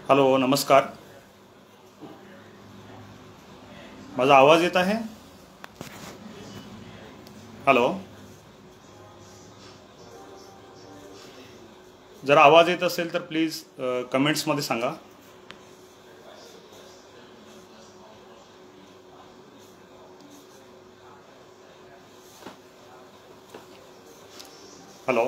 Hello, नमस्कार. माझा आवाज येत आहे? हॅलो, जर आवाज येत असेल तर प्लीज कमेंट्समध्ये सांगा. हॅलो,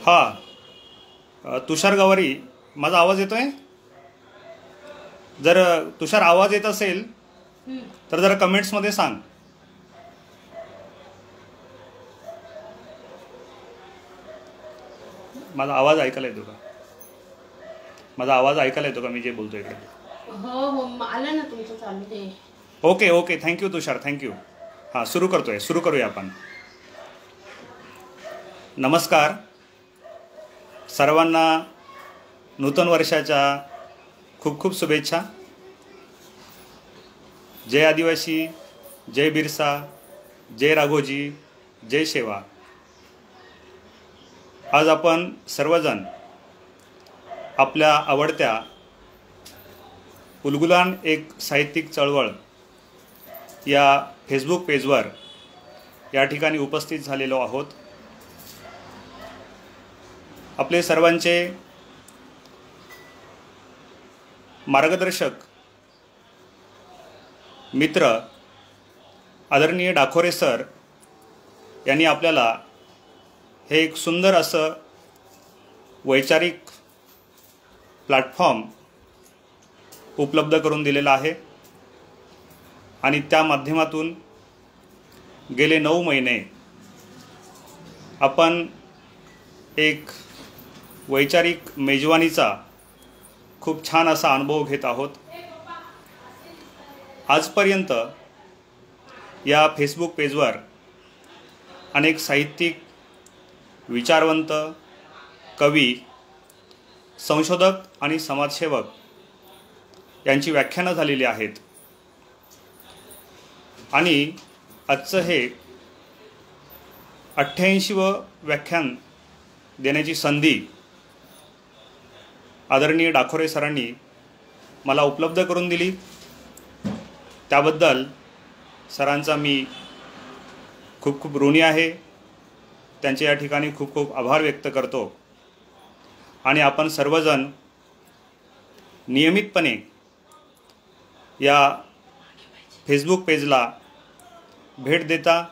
हां. तुषार गवारी, माझा आवाज येतोय? जर तुषार आवाज येत असेल तर जरा कमेंट्समध्ये सांग. माझा आवाज ऐकायला येतो का? माझा आवाज ऐकायला येतो का मी जे बोलतोय इकडे? हो हो, आलं ना तुमचं चालू आहे. ओके ओके, थँक्यू तुषार, थँक्यू. हां, सुरू करूया आपण. नमस्कार सर्वांना, नूतन वर्षाच्या खूप खूप शुभेच्छा. जय आदिवासी, जय बिरसा, जय राघोजी, जय शेवा. आज आपण सर्वजण आपल्या आवडत्या उलगुलान एक साहित्यिक चळवळ या फेसबुक पेजवर या ठिकाणी उपस्थित झालेलो आहोत. आपले सर्वांचे मार्गदर्शक मित्र आदरणीय डाखोरे सर यांनी आपल्याला हे एक सुंदर असं वैचारिक प्लॅटफॉर्म उपलब्ध करून दिलेला आहे आणि त्या माध्यमातून गेले 9 महिने आपण एक वैचारिक मेजवानीचा खूप छान असा अनुभव घेत आहोत. आजपर्यंत या फेसबुक पेजवर अनेक साहित्यिक, विचारवंत, कवी, संशोधक आणि समाजसेवक यांची व्याख्यानं झालेली आहेत आणि आजचं हे 88वं व्याख्यान देण्याची संधी आदरणीय डाखोरे सरांनी मला उपलब्ध करून दिली. त्याबद्दल सरांचा मी खूप खूप ऋणी आहे. त्यांचे या ठिकाणी खूप खूप आभार व्यक्त करतो. आणि आपण सर्वजण नियमितपणे या फेसबुक पेजला भेट देता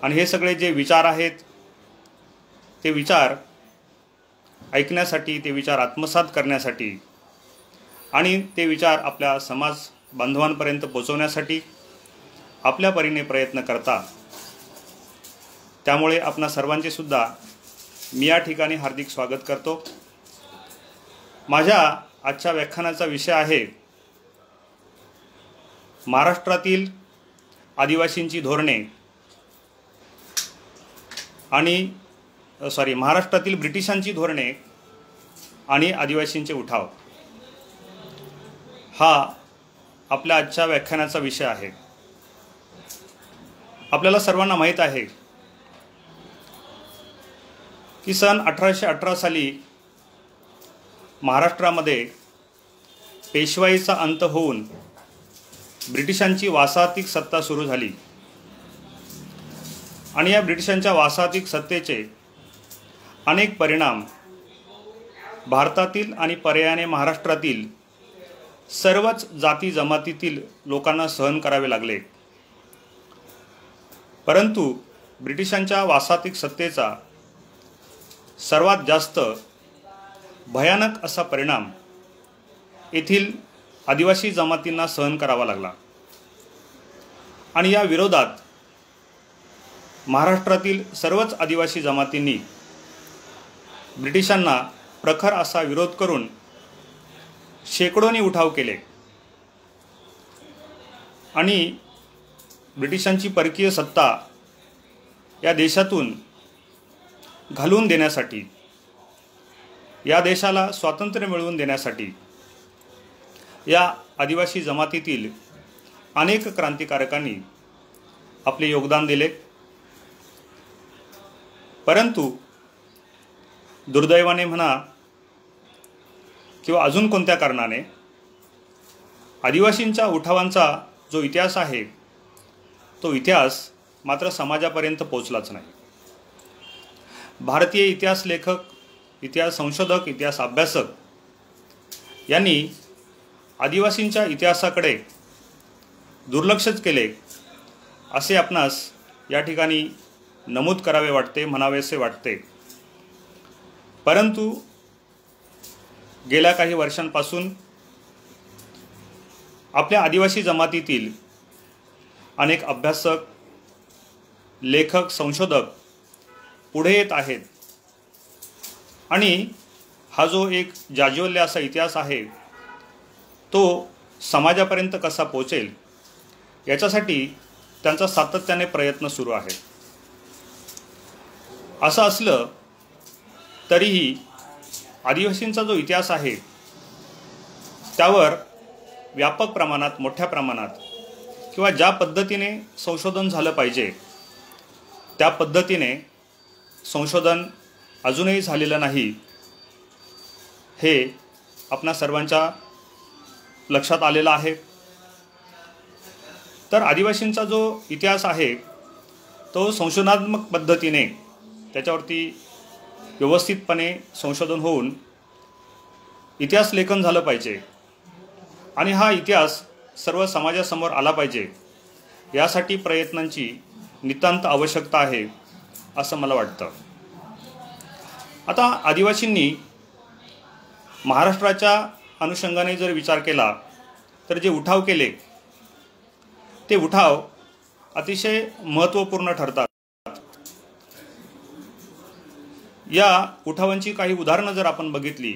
आणि हे सगळे जे विचार आहेत ते विचार ऐकण्यासाठी, ते विचार आत्मसात करण्यासाठी आणि ते विचार आपल्या समाज बांधवांपर्यंत पोहोचवण्यासाठी आपल्या परीने प्रयत्न करता. त्यामुळे आपणा सर्वांचे सुद्धा मी या ठिकाणी हार्दिक स्वागत करतो. माझ्या आजच्या व्याख्यानाचा विषय आहे महाराष्ट्रातील आदिवासींची धोरणे आणि महाराष्ट्रातील ब्रिटिशांची धोरणे आणि आदिवासींचे उठाव. हा आपल्या आजच्या व्याख्यानाचा विषय आहे. आपल्याला सर्वांना माहीत आहे की सन 1818 साली महाराष्ट्रामध्ये पेशवाईचा अंत होऊन ब्रिटिशांची वासाहतिक सत्ता सुरू झाली आणि या ब्रिटिशांच्या वासाहतिक सत्तेचे अनेक परिणाम भारतातील आणि पर्यायाने महाराष्ट्रातील सर्वच जाती जमातीतील लोकांना सहन करावे लागले. परंतु ब्रिटिशांच्या वासाहतिक सत्तेचा सर्वात जास्त भयानक असा परिणाम येथील आदिवासी जमातींना सहन करावा लागला आणि या विरोधात महाराष्ट्रातील सर्वच आदिवासी जमातींनी ब्रिटिशांना प्रखर असा विरोध करून शेकडोनी उठाव केले आणि ब्रिटिशांची परकीय सत्ता या देशातून घालवून देण्यासाठी, या देशाला स्वातंत्र्य मिळवून देण्यासाठी या आदिवासी जमातीतील अनेक क्रांतिकारकांनी आपले योगदान दिले. परंतु दुर्दैवाने म्हणा किंवा अजून कोणत्या कारणाने आदिवासींच्या उठावांचा जो इतिहास आहे तो इतिहास मात्र समाजापर्यंत पोचलाच नाही. भारतीय इतिहास लेखक, इतिहास संशोधक, इतिहास अभ्यासक यांनी आदिवासींच्या इतिहासाकडे दुर्लक्षच केले असे आपणास या ठिकाणी नमूद करावे वाटते, म्हणावेसे वाटते. परंतु गेल्या काही वर्षांपासून आपल्या आदिवासी जमातीतील अनेक अभ्यासक, लेखक, संशोधक पुढे येत आहेत आणि हा जो एक जाज्वल्य असा इतिहास आहे तो समाजापर्यंत कसा पोहोचेल याच्यासाठी त्यांचा सातत्याने प्रयत्न सुरू आहे. असं असलं तरीही आदिवासींचा जो इतिहास आहे त्यावर व्यापक प्रमाणात, मोठ्या प्रमाणात किंवा ज्या पद्धतीने संशोधन झालं पाहिजे त्या पद्धतीने संशोधन अजूनही झालेलं नाही, हे आपणा सर्वांच्या लक्षात आलेलं आहे. तर आदिवासींचा जो इतिहास आहे तो संशोधनात्मक पद्धतीने त्याच्यावरती व्यवस्थितपणे संशोधन होऊन इतिहास लेखन झालं पाहिजे आणि हा इतिहास सर्व समाजासमोर आला पाहिजे, यासाठी प्रयत्नांची नितांत आवश्यकता आहे असं मला वाटतं. आता आदिवासींनी महाराष्ट्राच्या अनुषंगाने जर विचार केला तर जे उठाव केले ते उठाव अतिशय महत्त्वपूर्ण ठरतात. या उठावांची काही उदाहरणं जर आपण बघितली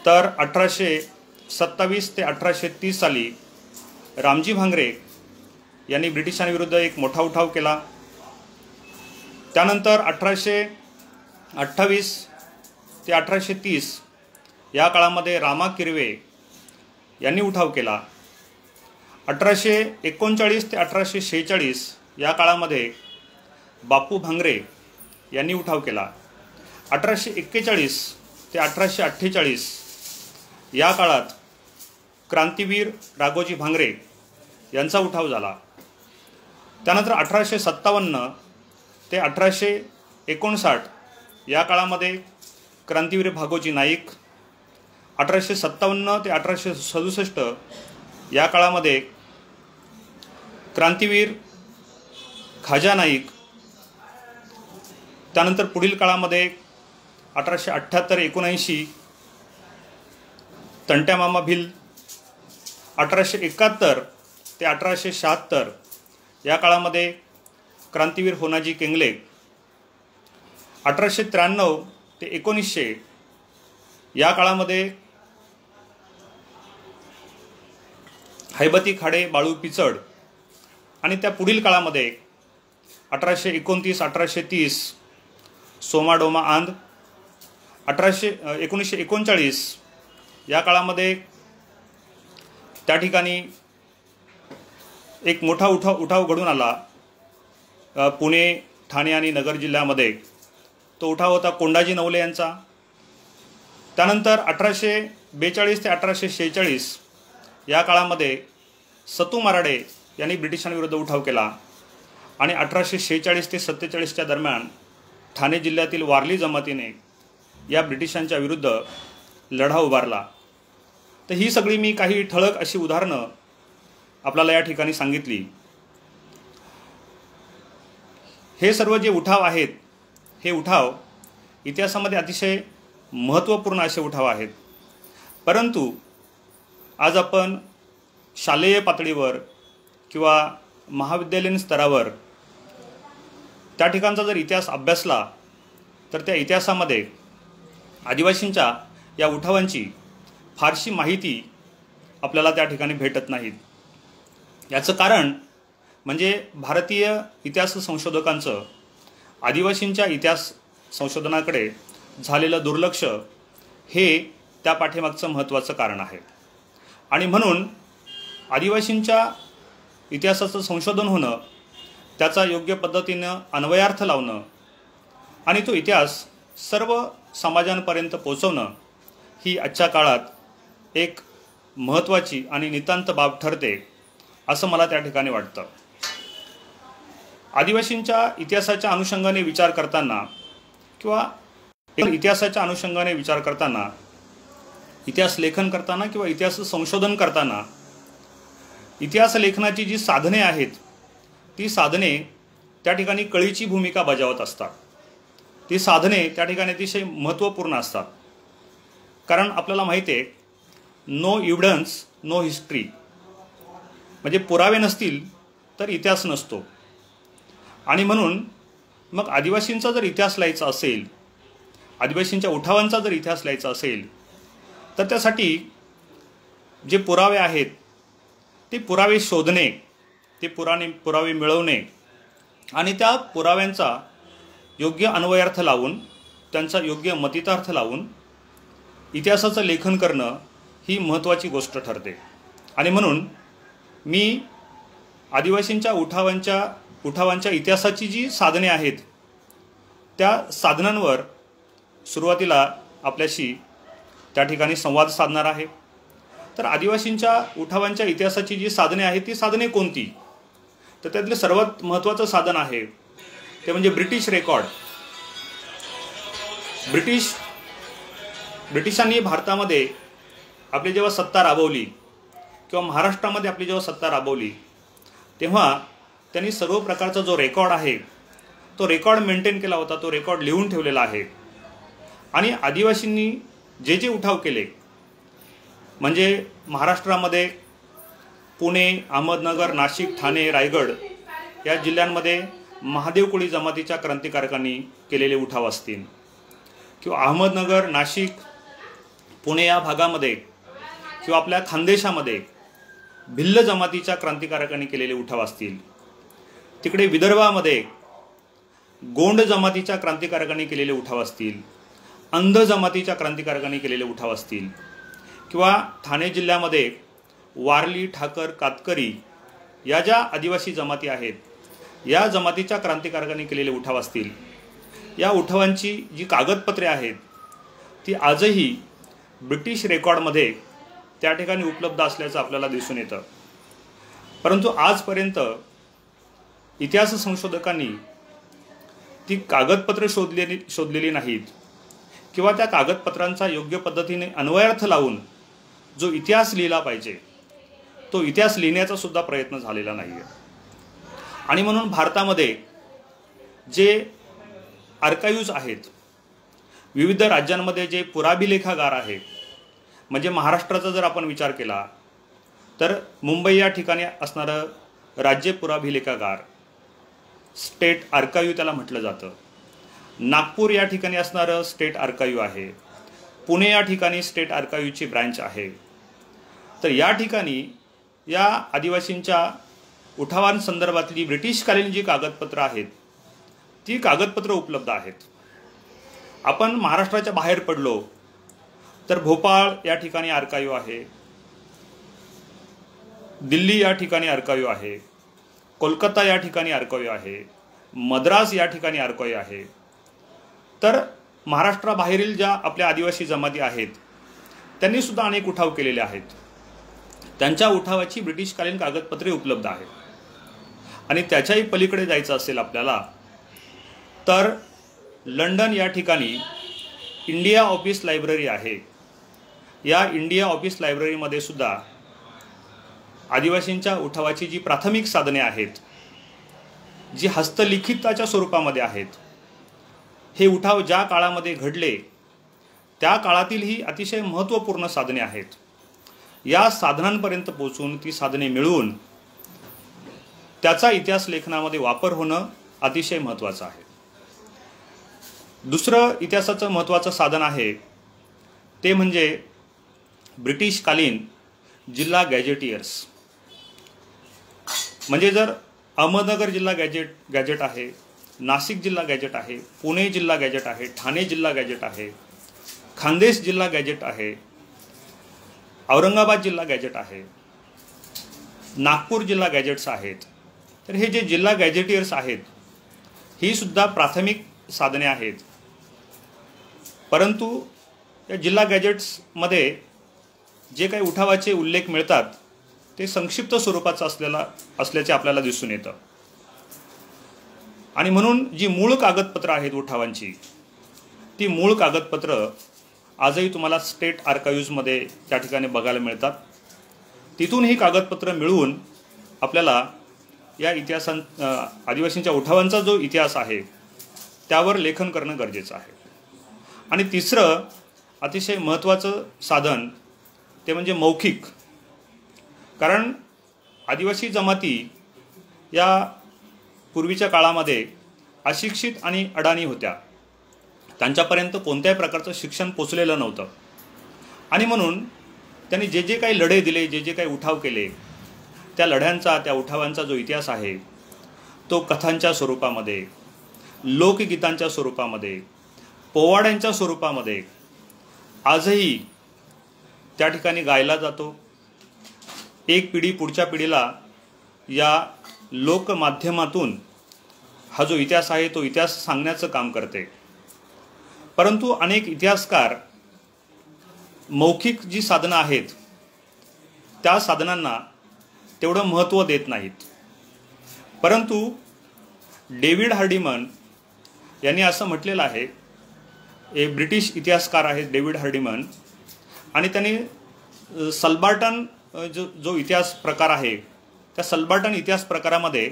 तर 1827 ते 1830 साली रामजी भांगरे यांनी ब्रिटिशांविरुद्ध एक मोठा उठाव केला. त्यानंतर 1828 ते 1830 या काळामध्ये रामा किरवे यांनी उठाव केला. 1839 ते 1846 या काळामध्ये बापू भांगरे यांनी उठाव केला. 1841 ते 1848 या काळात क्रांतीवीर राघोजी भांगरे यांचा उठाव झाला. त्यानंतर 1857 ते 1859 या काळामध्ये क्रांतीवीर भागोजी नाईक, 1857 ते 1867 या काळामध्ये क्रांतीवीर खाजा नाईक. त्यानंतर पुढील काळामध्ये 1878-79 तंट्या मामा भिल, 1871 ते 1876 या काळामध्ये क्रांतीवीर होनाजी केंगले, 1893 ते 1900 या काळामध्ये हैबती खाडे बाळू पिचड आणि त्या पुढील काळामध्ये 1829-1830 सोमा डोमा आंध, 1939 या काळामध्ये त्या ठिकाणी एक मोठा उठाव घडून आला पुणे, ठाणे आणि नगर जिल्ह्यामध्ये. तो उठाव होता कोंडाजी नवले यांचा. त्यानंतर 1842 ते 1846 या काळामध्ये सतू मराडे यांनी ब्रिटिशांविरुद्ध उठाव केला आणि 1846 ते 47च्या दरम्यान ठाणे जिल्ह्यातील वारली जमातीने या ब्रिटिशांच्या विरुद्ध लढा उभारला. तर ही सगळी मी काही ठळक अशी उदाहरणं आपल्याला या ठिकाणी सांगितली. हे सर्व जे उठाव आहेत हे उठाव इतिहासामध्ये अतिशय महत्त्वपूर्ण असे उठाव आहेत. परंतु आज आपण शालेय पातळीवर किंवा महाविद्यालयीन स्तरावर त्या ठिकाणचा जर इतिहास अभ्यासला तर त्या इतिहासामध्ये आदिवासींच्या या उठावांची फारशी माहिती आपल्याला त्या ठिकाणी भेटत नाहीत. याचं कारण म्हणजे भारतीय इतिहास संशोधकांचं आदिवासींच्या इतिहास संशोधनाकडे झालेलं दुर्लक्ष हे त्या पाठीमागचं महत्त्वाचं कारण आहे. आणि म्हणून आदिवासींच्या इतिहासाचं संशोधन होणं, त्याचा योग्य पद्धतीनं अन्वयार्थ लावणं आणि तो इतिहास सर्व समाजांपर्यंत पोचवणं ही आजच्या काळात एक महत्त्वाची आणि नितांत बाब ठरते असं मला त्या ठिकाणी वाटतं. आदिवासींच्या इतिहासाच्या अनुषंगाने विचार करताना किंवा इतिहासाच्या अनुषंगाने विचार करताना, इतिहास लेखन करताना किंवा इतिहास संशोधन करताना इतिहास लेखनाची जी साधने आहेत ती साधने त्या ठिकाणी कळीची भूमिका बजावत असतात. ती साधने त्या ठिकाणी अतिशय महत्त्वपूर्ण असतात. कारण आपल्याला माहिती आहे, नो एव्हिडन्स नो हिस्ट्री, म्हणजे पुरावे नसतील तर इतिहास नसतो. आणि म्हणून मग आदिवासींचा जर इतिहास लिहायचा असेल, आदिवासींच्या उठावांचा जर इतिहास लिहायचा असेल तर त्यासाठी जे पुरावे आहेत ते पुरावे शोधणे, ते पुरावे मिळवणे आणि त्या पुराव्यांचा योग्य अन्वयार्थ लावून, त्यांचा योग्य मतितार्थ लावून इतिहासाचं लेखन करणं ही महत्त्वाची गोष्ट ठरते. आणि म्हणून मी आदिवासींच्या उठावांच्या इतिहासाची जी साधने आहेत त्या साधनांवर सुरुवातीला आपल्याशी त्या ठिकाणी संवाद साधणार आहे. तर आदिवासींच्या उठावांच्या इतिहासाची जी साधने आहेत ती साधने कोणती? तर त्यातलं सर्वात महत्त्वाचं साधन आहे ते म्हणजे ब्रिटिश रेकॉर्ड. ब्रिटिशांनी भारतामध्ये आपली जेव्हा सत्ता राबवली किंवा महाराष्ट्रामध्ये आपली जेव्हा सत्ता राबवली तेव्हा त्यांनी सर्व प्रकारचा जो रेकॉर्ड आहे तो रेकॉर्ड मेंटेन केला होता, तो रेकॉर्ड लिहून ठेवलेला आहे. आणि आदिवासींनी जे जे उठाव केले, म्हणजे महाराष्ट्रामध्ये पुणे, अहमदनगर, नाशिक, ठाणे, रायगड या जिल्ह्यांमध्ये महादेव कोळी जमातीच्या क्रांतिकारकांनी केलेले उठाव असतील किंवा अहमदनगर, नाशिक, पुणे या भागामध्ये किंवा आपल्या खानदेशामध्ये भिल्ल जमातीच्या क्रांतिकारकांनी केलेले उठाव असतील, तिकडे विदर्भामध्ये गोंड जमातीच्या क्रांतिकारकांनी केलेले उठाव असतील, अंध जमातीच्या क्रांतिकारकांनी केलेले उठाव असतील किंवा ठाणे जिल्ह्यामध्ये वारली, ठाकर, कातकरी या ज्या आदिवासी जमाती आहेत या जमातीच्या क्रांतिकारकांनी केलेले उठाव असतील, या उठावांची जी कागदपत्रे आहेत ती आजही ब्रिटिश रेकॉर्डमध्ये त्या ठिकाणी उपलब्ध असल्याचं आपल्याला दिसून येतं. परंतु आजपर्यंत इतिहास संशोधकांनी ती कागदपत्रे शोधलेली नाहीत किंवा त्या कागदपत्रांचा योग्य पद्धतीने अन्वयार्थ लावून जो इतिहास लिहिला पाहिजे तो इतिहास लिहिण्याचा सुद्धा प्रयत्न झालेला नाही आहे. आणि म्हणून भारतामध्ये जे आर्काइव्ज आहेत, विविध राज्यांमध्ये जे पुराभिलेखागार आहेत, म्हणजे महाराष्ट्राचा जर आपण विचार केला तर मुंबई या ठिकाणी असणारं राज्य पुराभिलेखागार, स्टेट आर्काइव्ह त्याला म्हटलं जातं. नागपूर या ठिकाणी असणारं स्टेट आर्काइव्ह आहे. पुणे या ठिकाणी स्टेट आर्काइव्हची ब्रँच आहे. तर या ठिकाणी या आदिवासींच्या उठावांसंदर्भातली ब्रिटिशकालीन जी कागदपत्रं आहेत ती कागदपत्रं उपलब्ध आहेत. आपण महाराष्ट्राच्या बाहेर पडलो तर भोपाळ या ठिकाणी आर्काइव्ह आहे, दिल्ली या ठिकाणी आर्काइव्ह आहे, कोलकाता या ठिकाणी आर्काइव्ह आहे, मद्रास या ठिकाणी आर्काइव्ह आहे. तर महाराष्ट्राबाहेरील ज्या आपल्या आदिवासी जमाती आहेत त्यांनी सुद्धा अनेक उठाव केलेले आहेत. त्यांच्या उठावाची ब्रिटिशकालीन कागदपत्रे उपलब्ध आहेत. आणि त्याच्याही पलीकडे जायचं असेल आपल्याला तर लंडन या ठिकाणी इंडिया ऑफिस लायब्ररी आहे. या इंडिया ऑफिस लायब्ररीमध्ये सुद्धा आदिवासींच्या उठावाची जी प्राथमिक साधने आहेत, जी हस्तलिखिताच्या स्वरूपामध्ये आहेत, हे उठाव ज्या काळामध्ये घडले त्या काळातील ही अतिशय महत्त्वपूर्ण साधने आहेत. या साधनांपर्यंत पोहोचून, ती साधने मिळवून त्याचा इतिहास लेखनामध्ये वापर होणं अतिशय महत्त्वाचं आहे. दुसरं इतिहासाचं महत्त्वाचं साधन आहे ते म्हणजे ब्रिटिशकालीन जिल्हा गॅजेटियर्स. म्हणजे जर अहमदनगर जिल्हा गॅजेट आहे, नाशिक जिल्हा गॅजेट आहे, पुणे जिल्हा गॅजेट आहे, ठाणे जिल्हा गॅजेट आहे, खानदेश जिल्हा गॅजेट आहे, औरंगाबाद जिल्हा गॅजेट आहे, नागपूर जिल्हा गॅजेट्स आहेत. तर हे जे जिल्हा गॅजेटियर्स आहेत ही सुद्धा प्राथमिक साधने आहेत. परंतु या जिल्हा गॅजेट्समध्ये जे काही उठावाचे उल्लेख मिळतात ते संक्षिप्त स्वरूपाचं असल्याचे आपल्याला दिसून येतं. आणि म्हणून जी मूळ कागदपत्रं आहेत उठावांची, ती मूळ कागदपत्रं आजही तुम्हाला स्टेट आर्काइव्हजमध्ये त्या ठिकाणी बघायला मिळतात. तिथून ही कागदपत्रं मिळवून आपल्याला या आदिवासींच्या उठावांचा जो इतिहास आहे त्यावर लेखन करणं गरजेचं आहे. आणि तिसरं अतिशय महत्त्वाचं साधन ते म्हणजे मौखिक. कारण आदिवासी जमाती या पूर्वीच्या काळामध्ये अशिक्षित आणि अडाणी होत्या. त्यांच्यापर्यंत कोणत्याही प्रकारचं शिक्षण पोचलेलं नव्हतं. आणि म्हणून त्यांनी जे जे काही लढे दिले, जे जे काही उठाव केले, त्या लढ्यांचा, त्या उठावांचा जो इतिहास आहे तो कथांच्या स्वरूपामध्ये, लोकगीतांच्या स्वरूपामध्ये, पोवाड्यांच्या स्वरूपामध्ये आजही त्या ठिकाणी गायला जातो. एक पिढी पुढच्या पिढीला या लोकमाध्यमातून हा जो इतिहास आहे तो इतिहास सांगण्याचं काम करते. परंतु अनेक इतिहासकार मौखिक जी साधनं आहेत त्या साधनांना तेवढं महत्त्व देत नाहीत. परंतु डेव्हिड हार्डिमन यांनी असं म्हटलेलं आहे, एक ब्रिटिश इतिहासकार आहेत डेव्हिड हार्डिमन, आणि त्यांनी सलबार्टन जो इतिहास प्रकार आहे त्या सलबार्टन इतिहास प्रकारामध्ये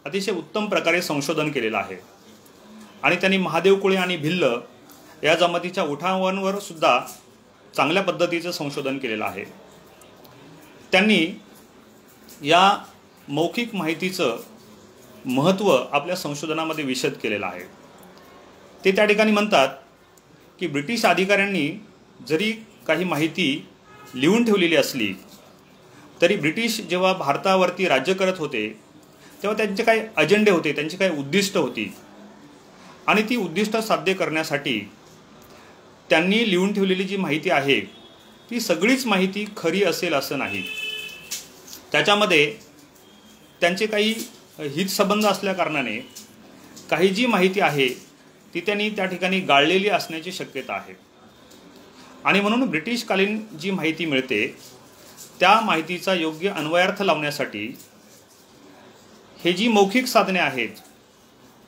अतिशय उत्तम प्रकारे संशोधन केलेलं आहे. आणि त्यांनी महादेव कुळे आणि भिल्ल या जमातीच्या उठावांवर सुद्धा चांगल्या पद्धतीचं संशोधन केलेलं आहे. त्यांनी या मौखिक माहितीचं महत्त्व आपल्या संशोधनामध्ये विशद केलेलं आहे. ते त्या ठिकाणी म्हणतात की ब्रिटिश अधिकाऱ्यांनी जरी काही माहिती लिहून ठेवलेली असली तरी ब्रिटिश जेव्हा भारतावरती राज्य करत होते तेव्हा त्यांचे काही अजेंडे होते, त्यांची काही उद्दिष्ट होती. आणि ती उद्दिष्ट साध्य करण्यासाठी त्यांनी लिहून ठेवलेली जी माहिती आहे ती सगळीच माहिती खरी असेल असं नाही. त्याच्यामध्ये त्यांचे काही हितसंबंध असल्याकारणाने काही जी माहिती आहे ती त्यांनी त्या ठिकाणी गाळलेली असण्याची शक्यता आहे. आणि म्हणून ब्रिटिशकालीन जी माहिती मिळते त्या माहितीचा योग्य अन्वयार्थ लावण्यासाठी हे जी मौखिक साधने आहेत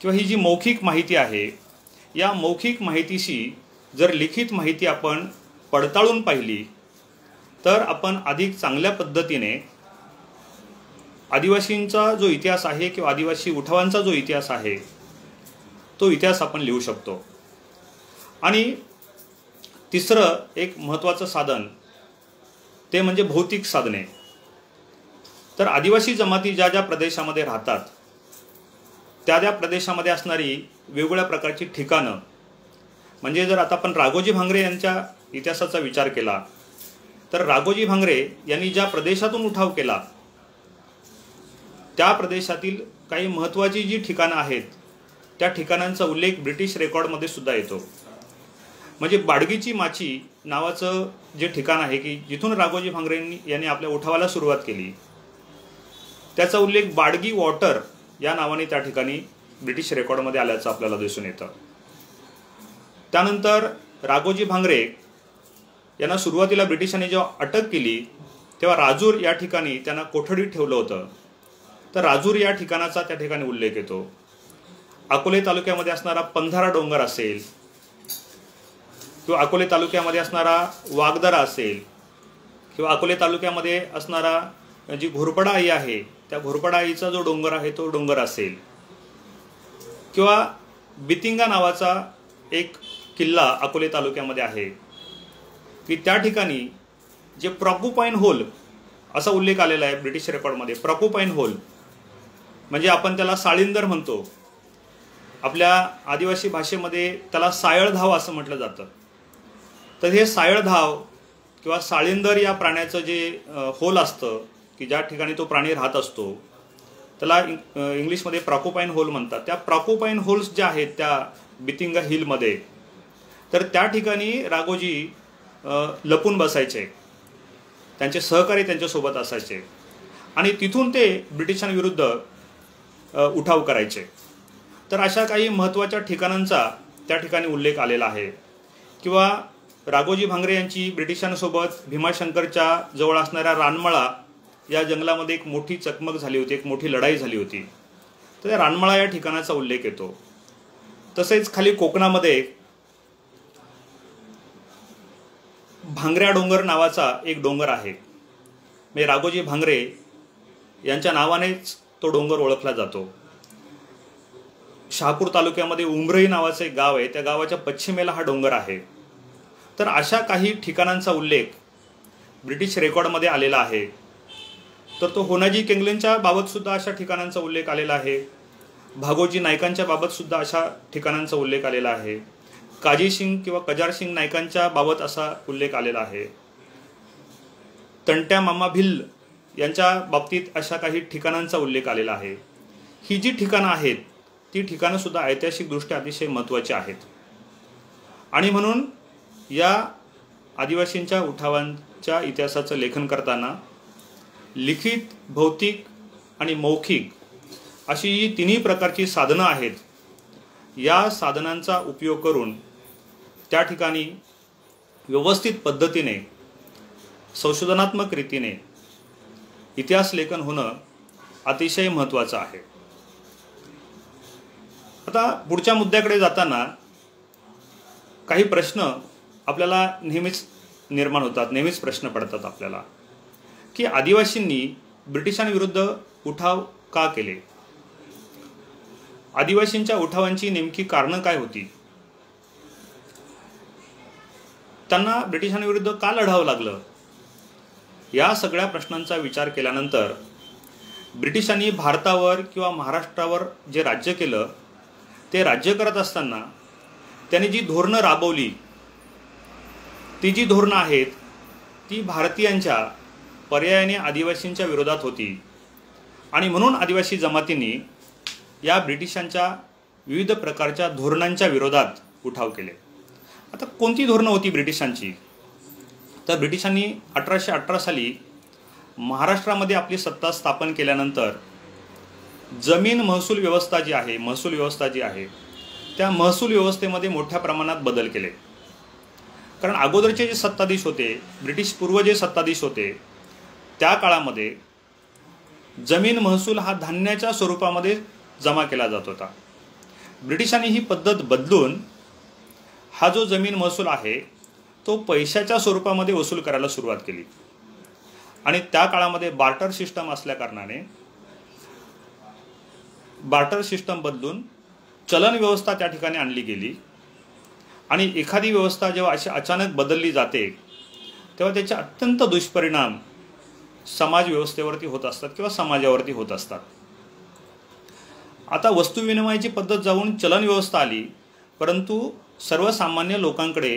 किंवा ही जी मौखिक माहिती आहे, या मौखिक माहितीशी जर लिखित माहिती आपण पडताळून पाहिली तर आपण अधिक चांगल्या पद्धतीने आदिवासींचा जो इतिहास आहे किंवा आदिवासी उठावांचा जो इतिहास आहे तो इतिहास आपण लिहू शकतो. आणि तिसरं एक महत्त्वाचं साधन ते म्हणजे भौतिक साधने. तर आदिवासी जमाती ज्या ज्या प्रदेशामध्ये राहतात त्या त्या प्रदेशामध्ये असणारी वेगवेगळ्या प्रकारची ठिकाणं, म्हणजे जर आता आपण राघोजी भांगरे यांच्या इतिहासाचा विचार केला तर राघोजी भांगरे यांनी ज्या प्रदेशातून उठाव केला त्या प्रदेशातील काही महत्त्वाची जी ठिकाणं आहेत त्या ठिकाणांचा उल्लेख ब्रिटिश रेकॉर्डमध्ये सुद्धा येतो. म्हणजे बाडगीची माची नावाचं जे ठिकाण आहे की जिथून राघोजी भांगरे यांनी आपल्या उठावाला सुरुवात केली त्याचा उल्लेख बाडगी वॉटर या नावाने त्या ठिकाणी ब्रिटिश रेकॉर्डमध्ये आल्याचं आपल्याला दिसून येतं. त्यानंतर राघोजी भांगरे यांना सुरुवातीला ब्रिटिशांनी जेव्हा अटक केली तेव्हा राजूर या ठिकाणी त्यांना कोठडीत ठेवलं होतं. तर राजूर या ठिकाणाचा त्या ठिकाणी उल्लेख येतो. अकोले तालुक्यामध्ये असणारा पंधारा डोंगर असेल किंवा अकोले तालुक्यामध्ये असणारा वागदरा असेल किंवा अकोले तालुक्यामध्ये असणारा जी घोरपडा आई आहे त्या घोरपडा आईचा जो डोंगर आहे तो डोंगर असेल किंवा बितिंगा नावाचा एक किल्ला अकोले तालुक्यामध्ये आहे की त्या ठिकाणी जे प्रॉक्युपाईन होल असा उल्लेख आलेला आहे ब्रिटिश रेकॉर्डमध्ये. प्रॉक्युपाईन होल म्हणजे आपण त्याला साळींदर म्हणतो, आपल्या आदिवासी भाषेमध्ये त्याला सायळ धाव असं म्हटलं जातं. तर हे सायळ धाव किंवा साळींदर या प्राण्याचं जे होल असतं की ज्या ठिकाणी तो प्राणी राहत असतो त्याला इंग्लिशमध्ये प्रॉकोपाईन होल म्हणतात. त्या प्रॉकोपाईन होल्स ज्या आहेत त्या बितिंगा हिलमध्ये, तर त्या ठिकाणी राघोजी लपून बसायचे. त्यांचे सहकारी त्यांच्यासोबत असायचे आणि तिथून ते ब्रिटिशांविरुद्ध उठाव करायचे. तर अशा काही महत्त्वाच्या ठिकाणांचा त्या ठिकाणी उल्लेख आलेला आहे. किंवा राघोजी भांगरे यांची ब्रिटिशांसोबत भीमाशंकरच्या जवळ असणाऱ्या रानमळा या जंगलामध्ये एक मोठी चकमक झाली होती, एक मोठी लढाई झाली होती. तर त्या रानमळा या ठिकाणाचा उल्लेख येतो. तसेच खाली कोकणामध्ये भांगऱ्या डोंगर नावाचा एक डोंगर आहे. म्हणजे राघोजी भांगरे यांच्या नावानेच तो डोंगर ओळखला जातो. शहापूर तालुक्यामध्ये उमरई नावाचं एक गाव आहे, त्या गावाच्या पश्चिमेला हा डोंगर आहे. तर अशा काही ठिकाणांचा उल्लेख ब्रिटिश रेकॉर्डमध्ये आलेला आहे. तर तो होनाजी केंगलेंच्या बाबत सुद्धा अशा ठिकाणांचा उल्लेख आलेला आहे. भागोजी नायकांच्या बाबत सुद्धा अशा ठिकाणांचा उल्लेख आलेला आहे. काजी सिंग किंवा कजार सिंग नायकांच्या बाबत असा उल्लेख आलेला आहे. तंट्या मामा भिल्ल यांच्या बाबतीत अशा काही ठिकाणांचा उल्लेख आलेला आहे. ही जी ठिकाणं आहेत ती ठिकाणं सुद्धा ऐतिहासिकदृष्ट्या अतिशय महत्त्वाची आहेत. आणि म्हणून या आदिवासींच्या उठावांच्या इतिहासाचं लेखन करताना लिखित, भौतिक आणि मौखिक अशी ही तिन्ही प्रकारची साधनं आहेत. या साधनांचा उपयोग करून त्या ठिकाणी व्यवस्थित पद्धतीने, संशोधनात्मक रीतीने इतिहास लेखन होणं अतिशय महत्त्वाचं आहे. आता पुढच्या मुद्द्याकडे जाताना काही प्रश्न आपल्याला नेहमीच निर्माण होतात, नेहमीच प्रश्न पडतात आपल्याला, की आदिवासींनी ब्रिटिशांविरुद्ध उठाव का केले? आदिवासींच्या उठावांची नेमकी कारणं काय होती? त्यांना ब्रिटिशांविरुद्ध का लढावं लागलं? या सगळ्या प्रश्नांचा विचार केल्यानंतर ब्रिटिशांनी भारतावर किंवा महाराष्ट्रावर जे राज्य केलं, ते राज्य करत असताना त्यांनी जी धोरणं राबवली, ती जी धोरणं आहेत ती भारतीयांच्या पर्यायाने आदिवासींच्या विरोधात होती. आणि म्हणून आदिवासी जमातींनी या ब्रिटिशांच्या विविध प्रकारच्या धोरणांच्या विरोधात उठाव केले. आता कोणती धोरणं होती ब्रिटिशांची? तर ब्रिटिशांनी 1818 साली महाराष्ट्रामध्ये आपली सत्ता स्थापन केल्यानंतर जमीन महसूल व्यवस्था जी आहे त्या महसूल व्यवस्थेमध्ये मोठ्या प्रमाणात बदल केले. कारण अगोदरचे जे सत्ताधीश होते, ब्रिटिश पूर्व जे सत्ताधीश होते, त्या काळामध्ये जमीन महसूल हा धान्याच्या स्वरूपामध्ये जमा केला जात होता. ब्रिटिशांनी ही पद्धत बदलून हा जो जमीन महसूल आहे तो पैशाच्या स्वरूपामध्ये वसूल करायला सुरुवात केली. आणि त्या काळामध्ये बार्टर सिस्टम असल्याकारणाने बार्टर सिस्टम बदलून चलन व्यवस्था त्या ठिकाणी आणली गेली. आणि एखादी व्यवस्था जेव्हा अशी अचानक बदलली जाते तेव्हा त्याचे अत्यंत दुष्परिणाम समाज व्यवस्थेवरती होत असतात किंवा समाजावरती होत असतात. आता वस्तू विनिमयाची पद्धत जाऊन चलन व्यवस्था आली, परंतु सर्वसामान्य लोकांकडे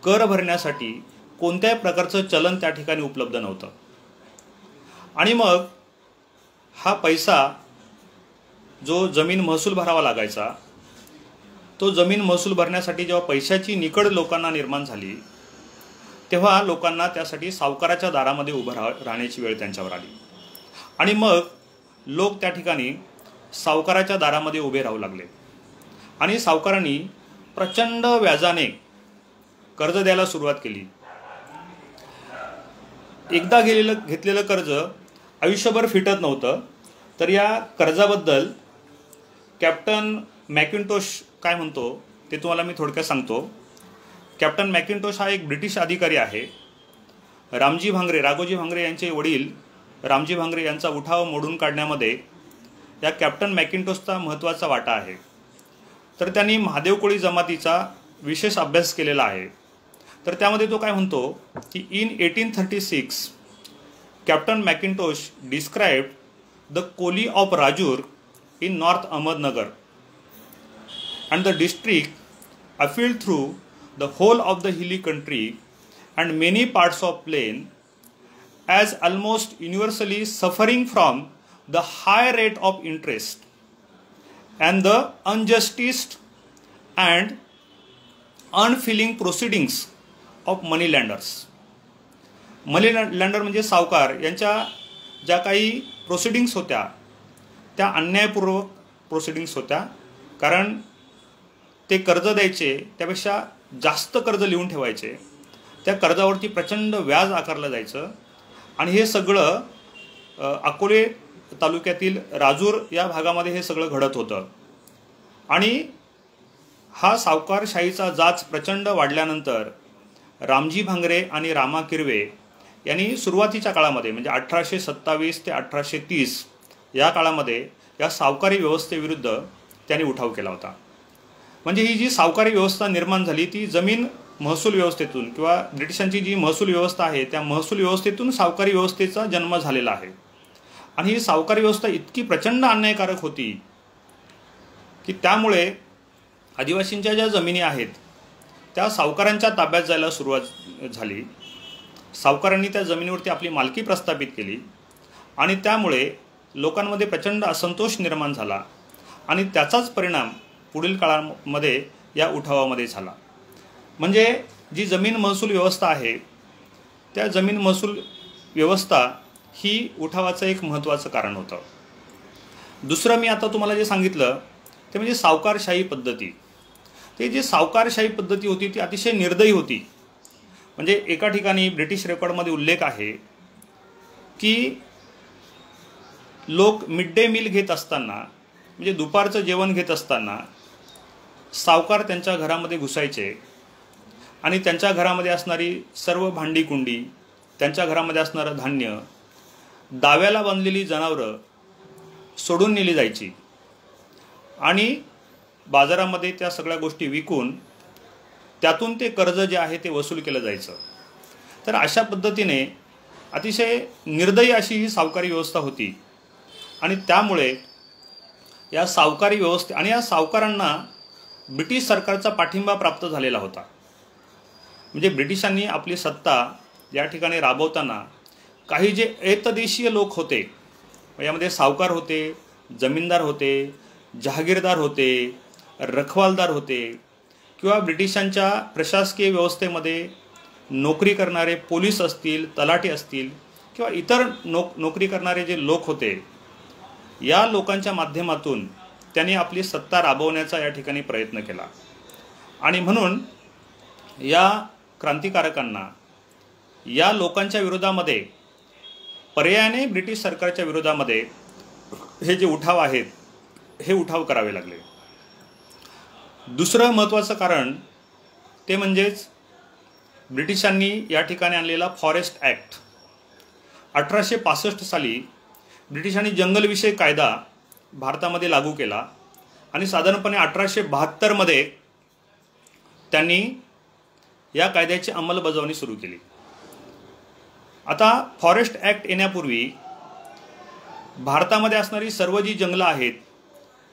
कर भरण्यासाठी कोणत्याही प्रकारचं चलन त्या ठिकाणी उपलब्ध नव्हतं. आणि मग हा पैसा जो जमीन महसूल भरावा लागायचा, तो जमीन महसूल भरण्यासाठी जेव्हा पैशाची निकड लोकांना निर्माण झाली तेव्हा लोकांना त्यासाठी सावकाराच्या दारामध्ये उभं राहण्याची वेळ त्यांच्यावर आली. आणि मग लोक त्या ठिकाणी सावकाराच्या दारामध्ये उभे राहू लागले. आणि सावकारांनी प्रचंड व्याजाने कर्ज द्यायला सुरुवात केली. एकदा घेतलेलं कर्ज आयुष्यभर फिटत नव्हतं. तर या कर्जाबद्दल कॅप्टन मॅकिंटोश काय म्हणतो ते तुम्हाला मी थोडक्यात सांगतो. कॅप्टन मॅकिंटोश हा एक ब्रिटिश अधिकारी आहे. राघोजी भांगरे यांचे वडील रामजी भांगरे यांचा उठाव मोडून काढण्यामध्ये या कॅप्टन मॅकिंटोशचा महत्त्वाचा वाटा आहे. तर त्यांनी महादेव कोळी जमातीचा विशेष अभ्यास केलेला आहे. तर त्यामध्ये तो काय म्हणतो की in 1836 captain Mackintosh described the Koli of Rajur in North Ahmednagar and the district affilled through the whole of the hilly country and many parts of plain as almost universally suffering from the high rate of interest and the injustice and unfeeling proceedings of money lenders. Money lander म्हणजे सावकार यांच्या ज्या काही proceedings होत्या त्या अन्यायपूर्वक proceedings होत्या, कारण ते कर्ज द्यायचे त्यापेक्षा जास्त कर्ज लिहून ठेवायचे, त्या कर्जावरती प्रचंड व्याज आकारलं जायचं आणि हे सगळं अकोले तालुक्यातील राजूर या भागामध्ये हे सगळं घडत होतं. आणि हा सावकारशाहीचा जाच प्रचंड वाढल्यानंतर रामजी भांगरे आणि रामा किरवे यांनी सुरुवातीच्या काळामध्ये म्हणजे 1827 ते 1830 या काळामध्ये या सावकारी व्यवस्थेविरुद्ध त्यांनी उठाव केला होता. म्हणजे ही जी सावकारी व्यवस्था निर्माण झाली ती जमीन महसूल व्यवस्थेतून किंवा ब्रिटिशांची जी महसूल व्यवस्था आहे त्या महसूल व्यवस्थेतून सावकारी व्यवस्थेचा जन्म झालेला आहे. आणि ही सावकारी व्यवस्था इतकी प्रचंड अन्यायकारक होती की त्यामुळे आदिवासींच्या ज्या जमिनी आहेत त्या सावकारांच्या ताब्यात जायला सुरुवात झाली. सावकारांनी त्या जमिनीवरती आपली मालकी प्रस्थापित केली आणि त्यामुळे लोकांमध्ये प्रचंड असंतोष निर्माण झाला आणि त्याचाच परिणाम पुढील काळामध्ये या उठावामध्ये झाला. म्हणजे जी जमीन महसूल व्यवस्था आहे त्या जमीन महसूल व्यवस्था ही उठावाचं एक महत्त्वाचं कारण होतं. दुसरं मी आता तुम्हाला जे सांगितलं ते म्हणजे सावकारशाही पद्धती. ते जी सावकारशाही पद्धती होती ती अतिशय निर्दयी होती. म्हणजे एका ठिकाणी ब्रिटिश रेकॉर्डमध्ये उल्लेख आहे की लोक मिड डे मील घेत असताना म्हणजे दुपारचं जेवण घेत असताना सावकार त्यांच्या घरामध्ये घुसायचे आणि त्यांच्या घरामध्ये असणारी सर्व भांडी कुंडी, त्यांच्या घरामध्ये असणारं धान्य, दाव्याला बांधलेली जनावरं सोडून नेली जायची आणि बाजारामध्ये त्या सगळ्या गोष्टी विकून त्यातून ते कर्ज जे आहे ते वसूल केलं जायचं. तर अशा पद्धतीने अतिशय निर्दयी अशी ही सावकारी व्यवस्था होती. आणि त्यामुळे या सावकारी व्यवस्थे आणि या सावकारांना ब्रिटिश सरकारचा पाठिंबा प्राप्त झालेला होता. म्हणजे ब्रिटिशांनी आपली सत्ता या ठिकाणी राबवताना काही जे एतदेशीय लोक होते, यामध्ये सावकार होते, जमीनदार होते, जहागीरदार होते, रखवालदार होते किंवा ब्रिटिशांच्या प्रशासकीय व्यवस्थेमध्ये नोकरी करणारे पोलीस असतील, तलाठी असतील किंवा इतर नोकरी करणारे जे लोक होते, या लोकांच्या माध्यमातून त्यांनी आपली सत्ता राबवण्याचा या ठिकाणी प्रयत्न केला. आणि म्हणून या क्रांतिकारकांना या लोकांच्या विरोधामध्ये पर्यायाने ब्रिटिश सरकारच्या विरोधामध्ये हे जे उठाव आहेत हे उठाव करावे लागले. दुसरं महत्त्वाचं कारण ते म्हणजेच ब्रिटिशांनी या ठिकाणी आणलेला फॉरेस्ट ॲक्ट. 1865 साली ब्रिटिशांनी जंगलविषयक कायदा भारतामध्ये लागू केला आणि साधारणपणे 1872 त्यांनी या कायद्याची अंमलबजावणी सुरू केली. आता फॉरेस्ट ॲक्ट येण्यापूर्वी भारतामध्ये असणारी सर्व जी जंगलं आहेत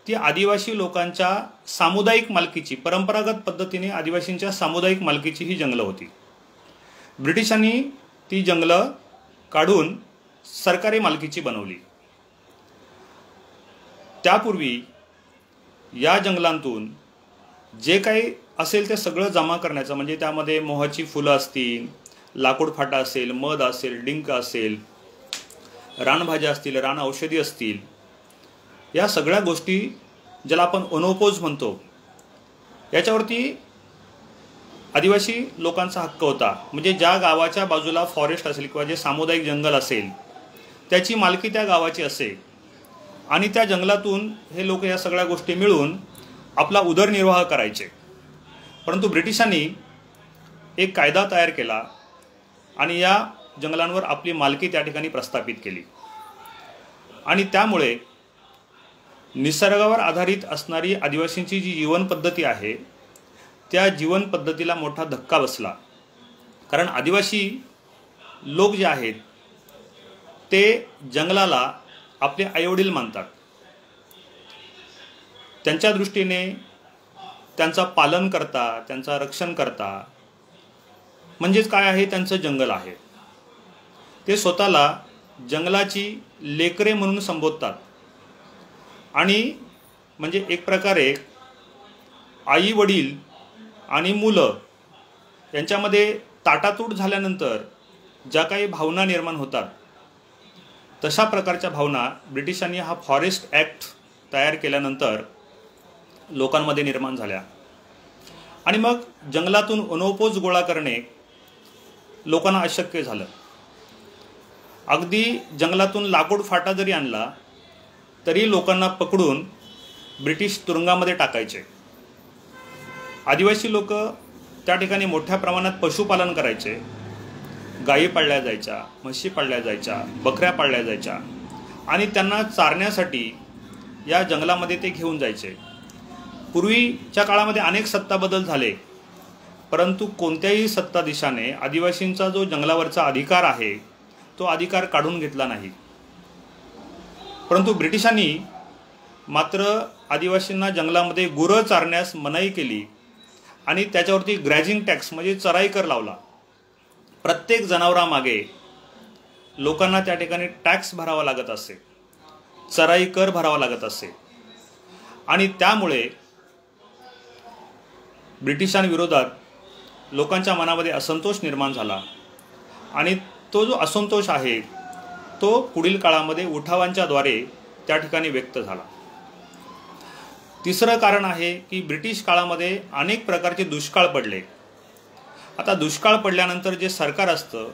ती आदिवासी लोकांच्या सामुदायिक मालकीची, परंपरागत पद्धतीने आदिवासींच्या सामुदायिक मालकीची ही जंगलं होती. ब्रिटिशांनी ती जंगलं काढून सरकारी मालकीची बनवली. त्यापूर्वी या जंगलांतून जे काही असेल ते सगळं जमा करण्याचं, म्हणजे त्यामध्ये मोहाची फुलं असतील, लाकूड फाटा असेल, मध असेल, डिंक असेल, रानभाज्या असतील, रान औषधी असतील, या सगळ्या गोष्टी ज्याला आपण ओनोपोज म्हणतो याच्यावरती आदिवासी लोकांचा हक्क होता. म्हणजे ज्या गावाच्या बाजूला फॉरेस्ट असेल किंवा जे सामुदायिक जंगल असेल त्याची मालकी त्या गावाची असेल आणि त्या जंगलातून हे लोक या सगळ्या गोष्टी मिळून आपला उदरनिर्वाह करायचे. परंतु ब्रिटिशांनी एक कायदा तयार केला आणि या जंगलांवर आपली मालकी त्या ठिकाणी प्रस्थापित केली. आणि त्यामुळे निसर्गावर आधारित असणारी आदिवासींची जी जीवन पद्धती आहे त्या जीवन पद्धतीला मोठा धक्का बसला. कारण आदिवासी लोक जे आहेत ते जंगलाला आपले आईवडील मानतात. त्यांच्या दृष्टीने त्यांचा पालन करता, त्यांचा रक्षण करता म्हणजेच काय आहे, त्यांचं जंगल आहे. ते स्वतःला जंगलाची लेकरे म्हणून संबोधतात आणि म्हणजे एक प्रकारे आई वडील आणि मुलं यांच्यामध्ये ताटातूट झाल्यानंतर ज्या काही भावना निर्माण होतात तशा प्रकारच्या भावना ब्रिटिशांनी हा फॉरेस्ट ॲक्ट तयार केल्यानंतर लोकांमध्ये निर्माण झाल्या आणि मग जंगलातून वनोपज गोळा करणे लोकांना अशक्य झालं. अगदी जंगलातून लाकूड फाटा जरी आणला तरी लोकांना पकडून ब्रिटिश तुरुंगामध्ये टाकायचे. आदिवासी लोक त्या ठिकाणी मोठ्या प्रमाणात पशुपालन करायचे. गायी पाळल्या जायच्या, म्हशी पाळल्या जायच्या, बकऱ्या पाळल्या जायच्या आणि त्यांना चारण्यासाठी या जंगलामध्ये ते घेऊन जायचे. पूर्वीच्या काळामध्ये अनेक सत्ता बदल झाले, परंतु कोणत्याही सत्ताधीशाने आदिवासींचा जो जंगलावरचा अधिकार आहे तो अधिकार काढून घेतला नाही. परंतु ब्रिटिशांनी मात्र आदिवासींना जंगलामध्ये गुरं चारण्यास मनाई केली आणि त्याच्यावरती ग्रॅजिंग टॅक्स म्हणजे चराई कर लावला. प्रत्येक जनावरामागे लोकांना त्या ठिकाणी टॅक्स भरावा लागत असे, चराई कर भरावा लागत असे आणि त्यामुळे ब्रिटिशांविरोधात लोकांच्या मनामध्ये असंतोष निर्माण झाला आणि तो जो असंतोष आहे तो पुढील काळामध्ये उठावांच्या द्वारे त्या ठिकाणी व्यक्त झाला. तिसरं कारण आहे की ब्रिटिश काळामध्ये अनेक प्रकारचे दुष्काळ पडले. आता दुष्काळ पडल्यानंतर जे सरकार असतं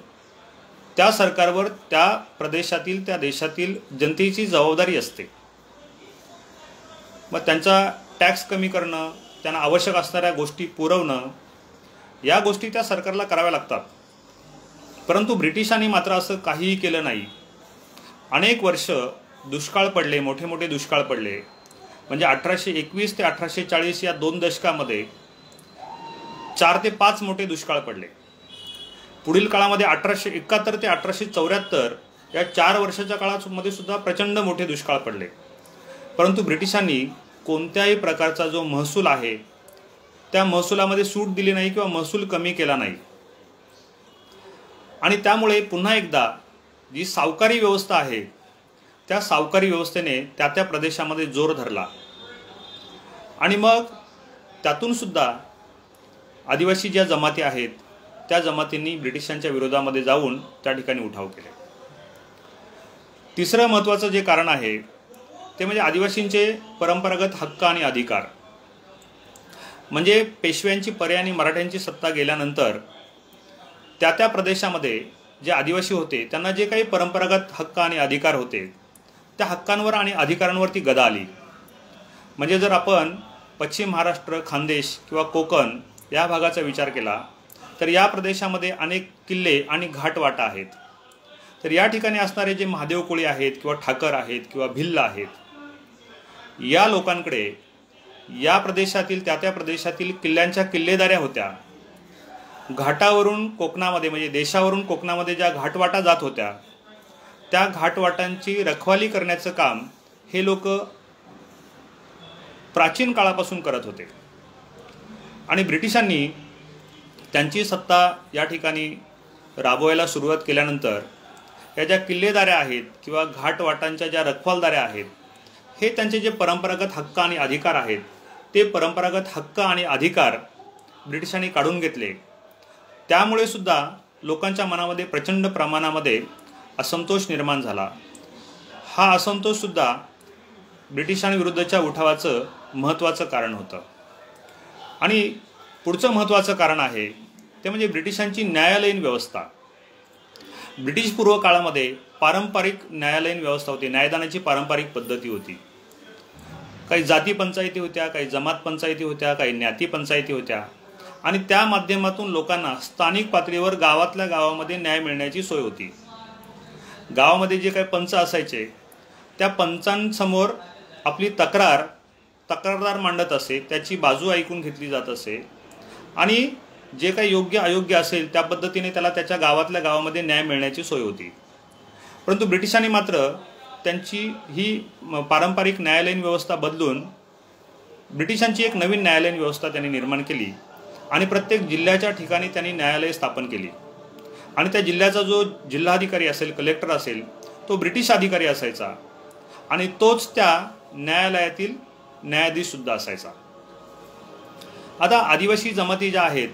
त्या सरकारवर त्या प्रदेशातील त्या देशातील जनतेची जबाबदारी असते. मग त्यांचा टॅक्स कमी करणं, त्यांना आवश्यक असणाऱ्या गोष्टी पुरवणं या गोष्टी त्या सरकारला कराव्या लागतात. परंतु ब्रिटिशांनी मात्र असं काहीही केलं नाही. अनेक वर्ष दुष्काळ पडले, मोठे मोठे दुष्काळ पडले. म्हणजे 1821 ते 1840 या 2 दशकामध्ये 4 ते 5 मोठे दुष्काळ पडले. पुढील काळामध्ये 1871 ते 1874 या 4 वर्षाच्या काळामध्ये सुद्धा प्रचंड मोठे दुष्काळ पडले. परंतु ब्रिटिशांनी कोणत्याही प्रकारचा जो महसूल आहे त्या महसुलामध्ये सूट दिली नाही किंवा महसूल कमी केला नाही आणि त्यामुळे पुन्हा एकदा जी सावकारी व्यवस्था आहे त्या सावकारी व्यवस्थेने त्या त्या प्रदेशामध्ये जोर धरला आणि मग त्यातून सुद्धा आदिवासी ज्या जमाती आहेत त्या जमातींनी ब्रिटिशांच्या विरोधामध्ये जाऊन त्या ठिकाणी उठाव केले. तिसरं महत्त्वाचं जे कारण आहे ते म्हणजे आदिवासींचे परंपरागत हक्क आणि अधिकार. म्हणजे पेशव्यांची पर्याय आणि मराठ्यांची सत्ता गेल्यानंतर त्या त्या प्रदेशामध्ये जे आदिवासी होते त्यांना जे काही परंपरागत हक्क आणि अधिकार होते त्या हक्कांवर आणि अधिकारांवरती गदा आली. म्हणजे जर आपण पश्चिम महाराष्ट्र, खानदेश किंवा कोकण या भागाचा विचार केला तर या प्रदेशामध्ये अनेक किल्ले आणि घाटवाटा आहेत. तर या ठिकाणी असणारे जे महादेव कोळी आहेत किंवा ठाकर आहेत किंवा भिल्ल आहेत या लोकांकडे या प्रदेशातील त्या त्या प्रदेशातील किल्ल्यांच्या किल्लेदाऱ्या होत्या. घाटावरून कोकणामध्ये म्हणजे देशावरून कोकणामध्ये ज्या घाटवाटा जात होत्या त्या घाटवाटांची रखवाली करण्याचं काम हे लोक प्राचीन काळापासून करत होते आणि ब्रिटिशांनी त्यांची सत्ता या ठिकाणी राबवायला सुरुवात केल्यानंतर या ज्या किल्लेदाऱ्या आहेत किंवा घाटवाटांच्या ज्या रखवालदाऱ्या आहेत हे त्यांचे जे परंपरागत हक्क आणि अधिकार आहेत ते परंपरागत हक्क आणि अधिकार ब्रिटिशांनी काढून घेतले. त्यामुळे सुद्धा लोकांच्या मनामध्ये प्रचंड प्रमाणामध्ये असंतोष निर्माण झाला. हा असंतोष सुद्धा ब्रिटिशांविरुद्धच्या उठावाचं महत्त्वाचं कारण होतं. आणि पुढचं महत्त्वाचं कारण आहे ते म्हणजे ब्रिटिशांची न्यायालयीन व्यवस्था. ब्रिटिश पूर्व काळामध्ये पारंपरिक न्यायालयीन व्यवस्था होती, न्यायदानाची पारंपरिक पद्धती होती. काही जाती पंचायती होत्या, काही जमात पंचायती होत्या, काही ज्ञाती पंचायती होत्या आणि त्या माध्यमातून लोकांना स्थानिक पातळीवर गावातल्या गावामध्ये न्याय मिळण्याची सोय होती. गावामध्ये जे काही पंच असायचे त्या पंचांसमोर आपली तक्रारदार मांडत असे, त्याची बाजू ऐकून घेतली जात असे आणि जे काही योग्य अयोग्य असेल त्या पद्धतीने त्याला त्याच्या गावातल्या गावामध्ये न्याय मिळण्याची सोय होती. परंतु ब्रिटिशांनी मात्र त्यांची ही पारंपरिक न्यायालयीन व्यवस्था बदलून ब्रिटिशांची एक नवीन न्यायालयीन व्यवस्था त्यांनी निर्माण केली आणि प्रत्येक जिल्ह्याच्या ठिकाणी त्यांनी न्यायालय स्थापन केली आणि त्या जिल्ह्याचा जो जिल्हाधिकारी असेल, कलेक्टर असेल तो ब्रिटिश अधिकारी असायचा आणि तोच त्या न्यायालयातील न्यायाधीशसुद्धा असायचा. आता आदिवासी जमाती ज्या आहेत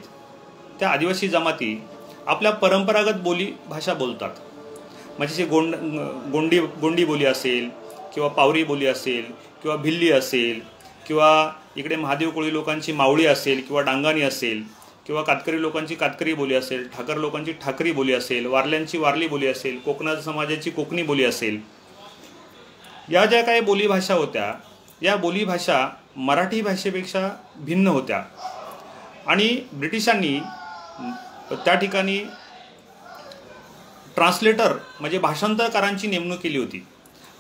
त्या आदिवासी जमाती आपल्या परंपरागत बोली भाषा बोलतात. म्हणजे जे गोंडी बोली असेल किंवा पावरी बोली असेल किंवा भिल्ली असेल किंवा इकडे महादेव कोळी लोकांची मावळी असेल किंवा डांगानी असेल किंवा कातकरी लोकांची कातकरी बोली असेल, ठाकर लोकांची ठाकरी बोली असेल, वारल्यांची वारली बोली असेल, कोकणा समाजाची कोकणी बोली असेल, या ज्या काही बोलीभाषा होत्या या बोलीभाषा मराठी भाषेपेक्षा भिन्न होत्या आणि ब्रिटिशांनी त्या ठिकाणी ट्रान्सलेटर म्हणजे भाषांतरकारांची नेमणूक केली होती.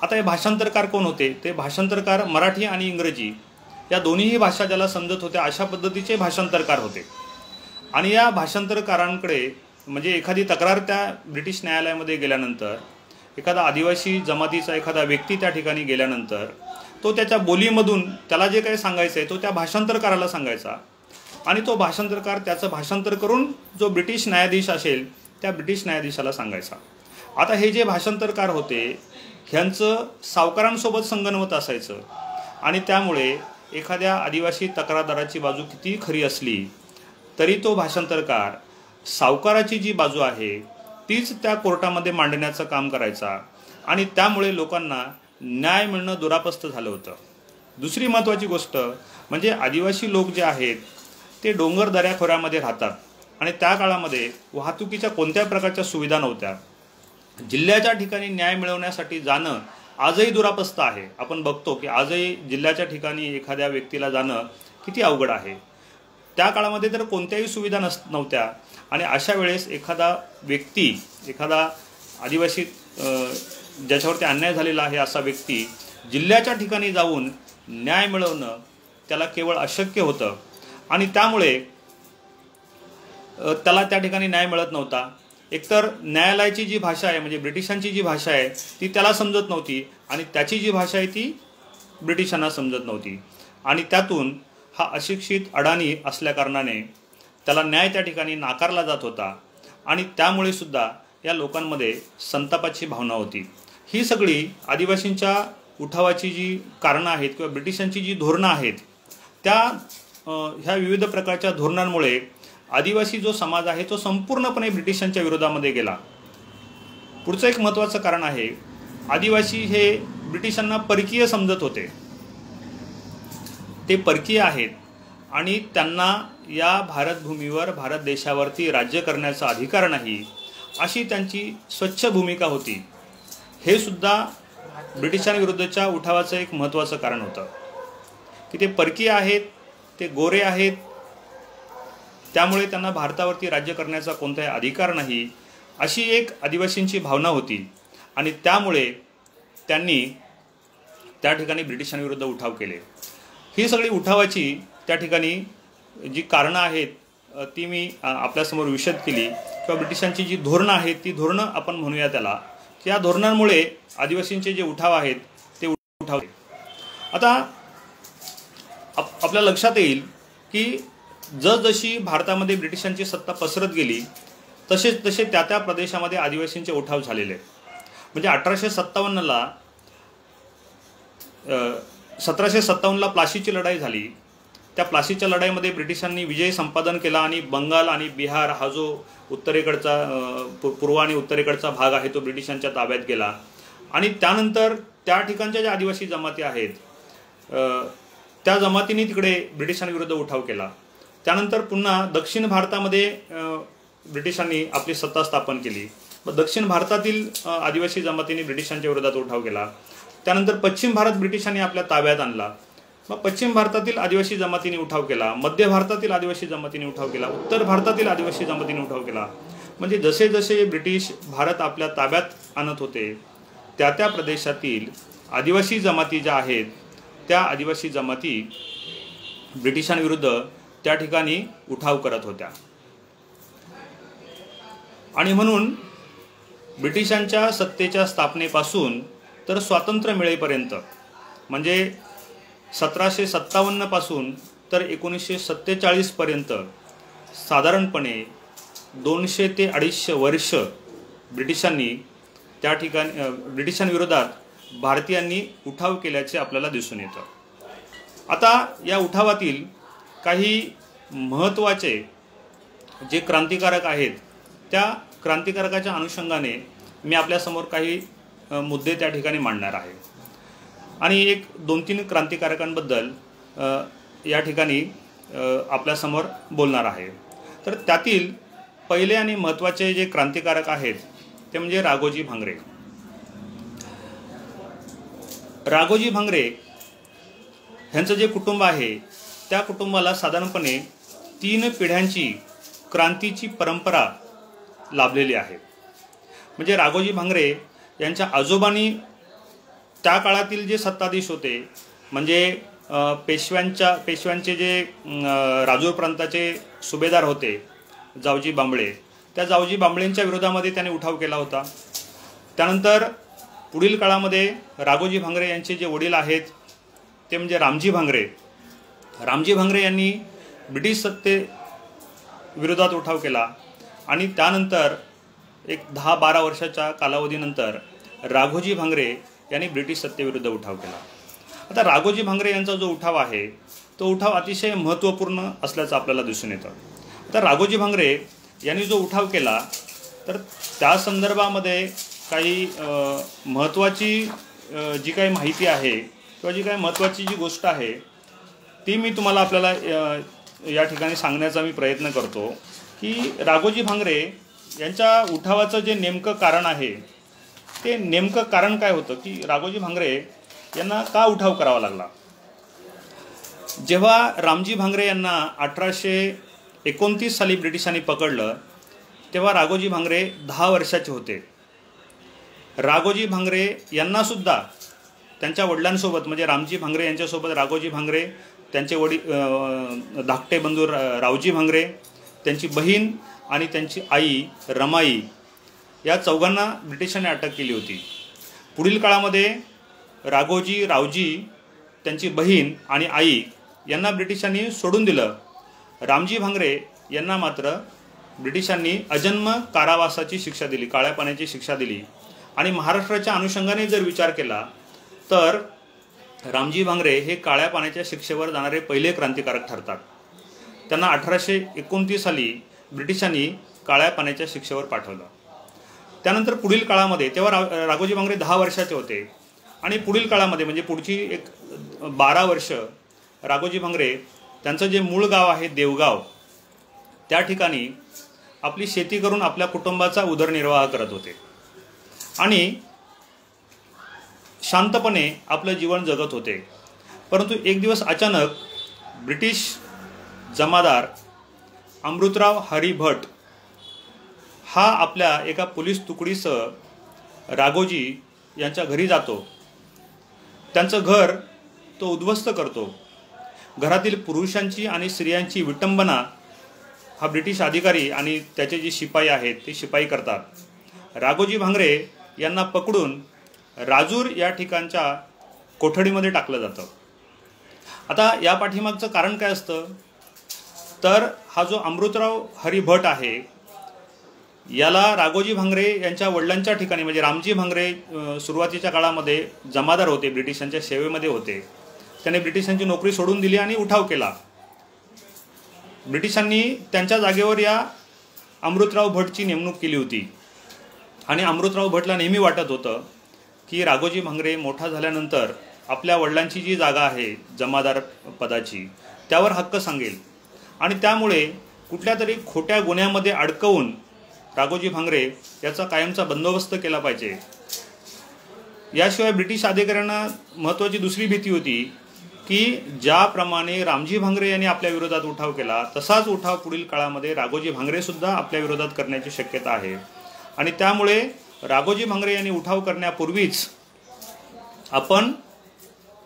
आता हे भाषांतरकार कोण होते? ते भाषांतरकार मराठी आणि इंग्रजी या दोन्हीही भाषा ज्याला समजत होत्या अशा पद्धतीचे भाषांतरकार होते. आणि या भाषांतरकारांकडे म्हणजे एखादी तक्रार त्या ब्रिटिश न्यायालयामध्ये गेल्यानंतर एखादा आदिवासी जमातीचा एखादा व्यक्ती त्या ठिकाणी गेल्यानंतर तो त्याच्या बोलीमधून त्याला जे काही सांगायचं आहे तो त्या भाषांतरकाराला सांगायचा आणि तो भाषांतरकार त्याचं भाषांतर करून जो ब्रिटिश न्यायाधीश असेल त्या ब्रिटिश न्यायाधीशाला सांगायचा. आता हे जे भाषांतरकार होते ह्यांचं सावकारांसोबत संगनमत असायचं आणि त्यामुळे एखाद्या आदिवासी तक्रारदाराची बाजू किती खरी असली तरी तो भाषांतरकार सावकाराची जी बाजू आहे तीच त्या कोर्टामध्ये मांडण्याचं काम करायचा आणि त्यामुळे लोकांना न्याय मिळणं दुरापस्त झालं होतं. दुसरी महत्त्वाची गोष्ट म्हणजे आदिवासी लोक जे आहेत ते डोंगर दऱ्याखोऱ्यामध्ये राहतात आणि त्या काळामध्ये वाहतुकीच्या कोणत्या प्रकारच्या सुविधा नव्हत्या. जिल्ह्याच्या ठिकाणी न्याय मिळवण्यासाठी जाणं आजही दुरापस्त आहे. आपण बघतो की आजही जिल्ह्याच्या ठिकाणी एखाद्या व्यक्तीला जाणं किती अवघड आहे. त्या काळामध्ये तर कोणत्याही सुविधा नव्हत्या आणि अशा वेळेस एखादा व्यक्ती एखादा आदिवासी ज्याच्यावरती अन्याय झालेला आहे असा व्यक्ती जिल्ह्याच्या ठिकाणी जाऊन न्याय मिळवणं त्याला केवळ अशक्य होतं आणि त्यामुळे त्याला त्या ठिकाणी न्याय मिळत नव्हता. एकतर न्यायालयाची जी भाषा आहे म्हणजे ब्रिटिशांची जी भाषा आहे ती त्याला समजत नव्हती आणि त्याची जी भाषा आहे ती ब्रिटिशांना समजत नव्हती आणि त्यातून हा अशिक्षित अडाणी असल्याकारणाने त्याला न्याय त्या ठिकाणी नाकारला जात होता आणि त्यामुळे सुद्धा या लोकांमध्ये संतापाची भावना होती. ही सगळी आदिवासींच्या उठावाची जी कारणं आहेत किंवा ब्रिटिशांची जी धोरणं आहेत त्या ह्या विविध प्रकारच्या धोरणांमुळे आदिवासी जो समाज आहे तो संपूर्णपणे ब्रिटिशांच्या विरोधामध्ये गेला. पुढचं एक महत्त्वाचं कारण आहे आदिवासी हे ब्रिटिशांना परकीय समजत होते. ते परकीय आहेत आणि त्यांना या भारतभूमीवर भारत देशावरती राज्य करण्याचा अधिकार नाही अशी त्यांची स्वच्छ भूमिका होती. हे सुद्धा ब्रिटिशांविरुद्धच्या उठावाचं एक महत्त्वाचं कारण होतं की ते परकीय आहेत, ते गोरे आहेत, त्यामुळे त्यांना भारतावरती राज्य करण्याचा कोणताही अधिकार नाही अशी एक आदिवासींची भावना होती आणि त्यामुळे त्यांनी त्या ठिकाणी ब्रिटिशांविरुद्ध उठाव केले. ही सगळी उठावाची त्या ठिकाणी जी कारणं आहेत ती मी आपल्यासमोर विशद केली किंवा ब्रिटिशांची जी धोरणं आहेत ती धोरणं आपण म्हणूया त्याला की या धोरणांमुळे आदिवासींचे जे उठाव आहेत ते उठाव. आता आपल्या लक्षात येईल की जसजशी भारतामध्ये ब्रिटिशांची सत्ता पसरत गेली तसे त्या त्या प्रदेशामध्ये आदिवासींचे उठाव झालेले. म्हणजे 1757ला प्लासीची लढाई झाली. त्या प्लासीच्या लढाईमध्ये ब्रिटिशांनी विजय संपादन केला आणि बंगाल आणि बिहार हा जो उत्तरेकडचा पूर्व आणि उत्तरेकडचा भाग आहे तो ब्रिटिशांच्या ताब्यात गेला आणि त्यानंतर त्या ठिकाणच्या ज्या आदिवासी जमाती आहेत त्या जमातींनी तिकडे ब्रिटिशांविरुद्ध उठाव केला. त्यानंतर पुन्हा दक्षिण भारतामध्ये ब्रिटिशांनी आपली सत्ता स्थापन केली. मग दक्षिण भारतातील आदिवासी जमातींनी ब्रिटिशांच्या विरोधात उठाव केला. त्यानंतर पश्चिम भारत ब्रिटिशांनी आपल्या ताब्यात आणला. मग पश्चिम भारतातील आदिवासी जमातींनी उठाव केला, मध्य भारतातील आदिवासी जमातींनी उठाव केला, उत्तर भारतातील आदिवासी जमातींनी उठाव केला. म्हणजे जसे जसे ब्रिटिश भारत आपल्या ताब्यात आणत होते त्या त्या प्रदेशातील आदिवासी जमाती ज्या आहेत त्या आदिवासी जमाती ब्रिटिशांविरुद्ध त्या ठिकाणी उठाव करत होत्या. आणि म्हणून ब्रिटिशांच्या सत्तेच्या स्थापनेपासून तर स्वातंत्र्य मिळेपर्यंत म्हणजे 1757 पासून तर 1947 पर्यंत साधारणपणे 200 ते 250 वर्ष ब्रिटिशांनी त्या ठिकाणी ब्रिटिशांविरोधात भारतीयांनी उठाव केल्याचे आपल्याला दिसून येतं. आता या उठावातील काही महत्त्वाचे जे क्रांतिकारक आहेत त्या क्रांतिकारकाच्या अनुषंगाने मी आपल्यासमोर काही मुद्दे त्या ठिकाणी मांडणार आहे आणि एक 2-3 क्रांतिकारकांबद्दल या ठिकाणी आपल्यासमोर बोलणार आहे. तर त्यातील पहिले आणि महत्त्वाचे जे क्रांतिकारक आहेत ते म्हणजे राघोजी भांगरे. राघोजी भांगरे ह्यांचं जे कुटुंब आहे त्या कुटुंबाला साधारणपणे 3 पिढ्यांची क्रांतीची परंपरा लाभलेली आहे. म्हणजे राघोजी भांगरे यांच्या आजोबांनी त्या काळातील जे सत्ताधीश होते म्हणजे पेशव्यांचे जे राजूर प्रांताचे सुभेदार होते जावजी बांबळे, त्या जावजी बांबळेंच्या विरोधामध्ये त्याने उठाव केला होता. त्यानंतर पुढील काळामध्ये राघोजी भांगरे यांचे जे वडील आहेत ते म्हणजे रामजी भांगरे. रामजी भांगरे यांनी ब्रिटिश सत्तेविरोधात उठाव केला आणि त्यानंतर एक 10-12 वर्षाच्या कालावधीनंतर राघोजी भांगरे यांनी ब्रिटिश सत्तेविरुद्ध उठाव केला. आता राघोजी भांगरे यांचा जो उठाव आहे तो उठाव अतिशय महत्त्वपूर्ण असल्याचं आपल्याला दिसून येतं. आता राघोजी भांगरे यांनी जो उठाव केला तर त्या संदर्भामध्ये काही महत्त्वाची जी काही माहिती आहे किंवा जी काही महत्त्वाची जी गोष्ट आहे ती मी तुम्हाला आपल्याला या ठिकाणी सांगण्याचा मी प्रयत्न करतो की राघोजी भांगरे यांच्या उठावाचं जे नेमकं कारण आहे ते नेमकं कारण काय होतं की राघोजी भांगरे यांना का उठाव करावा लागला. जेव्हा रामजी भांगरे यांना 1829 साली ब्रिटिशांनी पकडलं तेव्हा राघोजी भांगरे 10 वर्षाचे होते. राघोजी भांगरे यांनासुद्धा त्यांच्या वडिलांसोबत म्हणजे रामजी भांगरे यांच्यासोबत राघोजी भांगरे, त्यांचे वडील धाकटे बंधू रावजी भांगरे, त्यांची बहीण आणि त्यांची आई रमाई या चौघांना ब्रिटिशांनी अटक केली होती. पुढील काळामध्ये राघोजी, रावजी, त्यांची बहीण आणि आई यांना ब्रिटिशांनी सोडून दिलं. रामजी भांगरे यांना मात्र ब्रिटिशांनी अजन्म कारावासाची शिक्षा दिली, काळ्या पाण्याची शिक्षा दिली. आणि महाराष्ट्राच्या अनुषंगाने जर विचार केला तर रामजी भांगरे हे काळ्या पाण्याच्या शिक्षेवर जाणारे पहिले क्रांतिकारक ठरतात. त्यांना 1829 साली ब्रिटिशांनी काळ्या पाण्याच्या शिक्षेवर पाठवलं. त्यानंतर पुढील काळामध्ये तेव्हा राघोजी भांगरे 10 वर्षाचे होते आणि पुढील काळामध्ये म्हणजे पुढची एक 12 वर्ष राघोजी भांगरे त्यांचं जे मूळ गाव आहे देवगाव त्या ठिकाणी आपली शेती करून आपल्या कुटुंबाचा उदरनिर्वाह करत होते आणि शांतपणे आपलं जीवन जगत होते. परंतु एक दिवस अचानक ब्रिटिश जमादार अमृतराव हरी भट हा आपल्या एका पोलीस तुकडीसह राघोजी यांच्या घरी जातो. त्यांचं घर तो उद्ध्वस्त करतो. घरातील पुरुषांची आणि स्त्रियांची विटंबना हा ब्रिटिश अधिकारी आणि त्याचे जे शिपाई आहेत ते शिपाई करतात. राघोजी भांगरे यांना पकडून राजूर या ठिकाणच्या कोठडीमध्ये टाकलं जातं. आता या पाठीमागचं कारण काय असतं तर हा जो अमृतराव हरी भट आहे याला राघोजी भांगरे यांच्या वडिलांच्या ठिकाणी म्हणजे रामजी भांगरे सुरुवातीच्या काळामध्ये जमादार होते, ब्रिटिशांच्या सेवेमध्ये होते. त्याने ब्रिटिशांची नोकरी सोडून दिली आणि उठाव केला. ब्रिटिशांनी त्यांच्या जागेवर या अमृतराव भटची नेमणूक केली होती आणि अमृतराव भटला नेहमी वाटत होतं की राघोजी भांगरे मोठा झाल्यानंतर आपल्या वडिलांची जी जागा आहे जमादार पदाची त्यावर हक्क सांगेल आणि त्यामुळे कुठल्या तरी खोट्या गुन्ह्यामध्ये अडकवून राघोजी भांगरे याचा कायमचा बंदोबस्त केला पाहिजे. याशिवाय ब्रिटिश अधिकाऱ्यांना महत्त्वाची दुसरी भीती होती की ज्याप्रमाणे रामजी भांगरे यांनी आपल्या विरोधात उठाव केला तसाच उठाव पुढील काळामध्ये राघोजी भांगरेसुद्धा आपल्या विरोधात करण्याची शक्यता आहे आणि त्यामुळे राघोजी भांगरे यांनी उठाव करण्यापूर्वीच आपण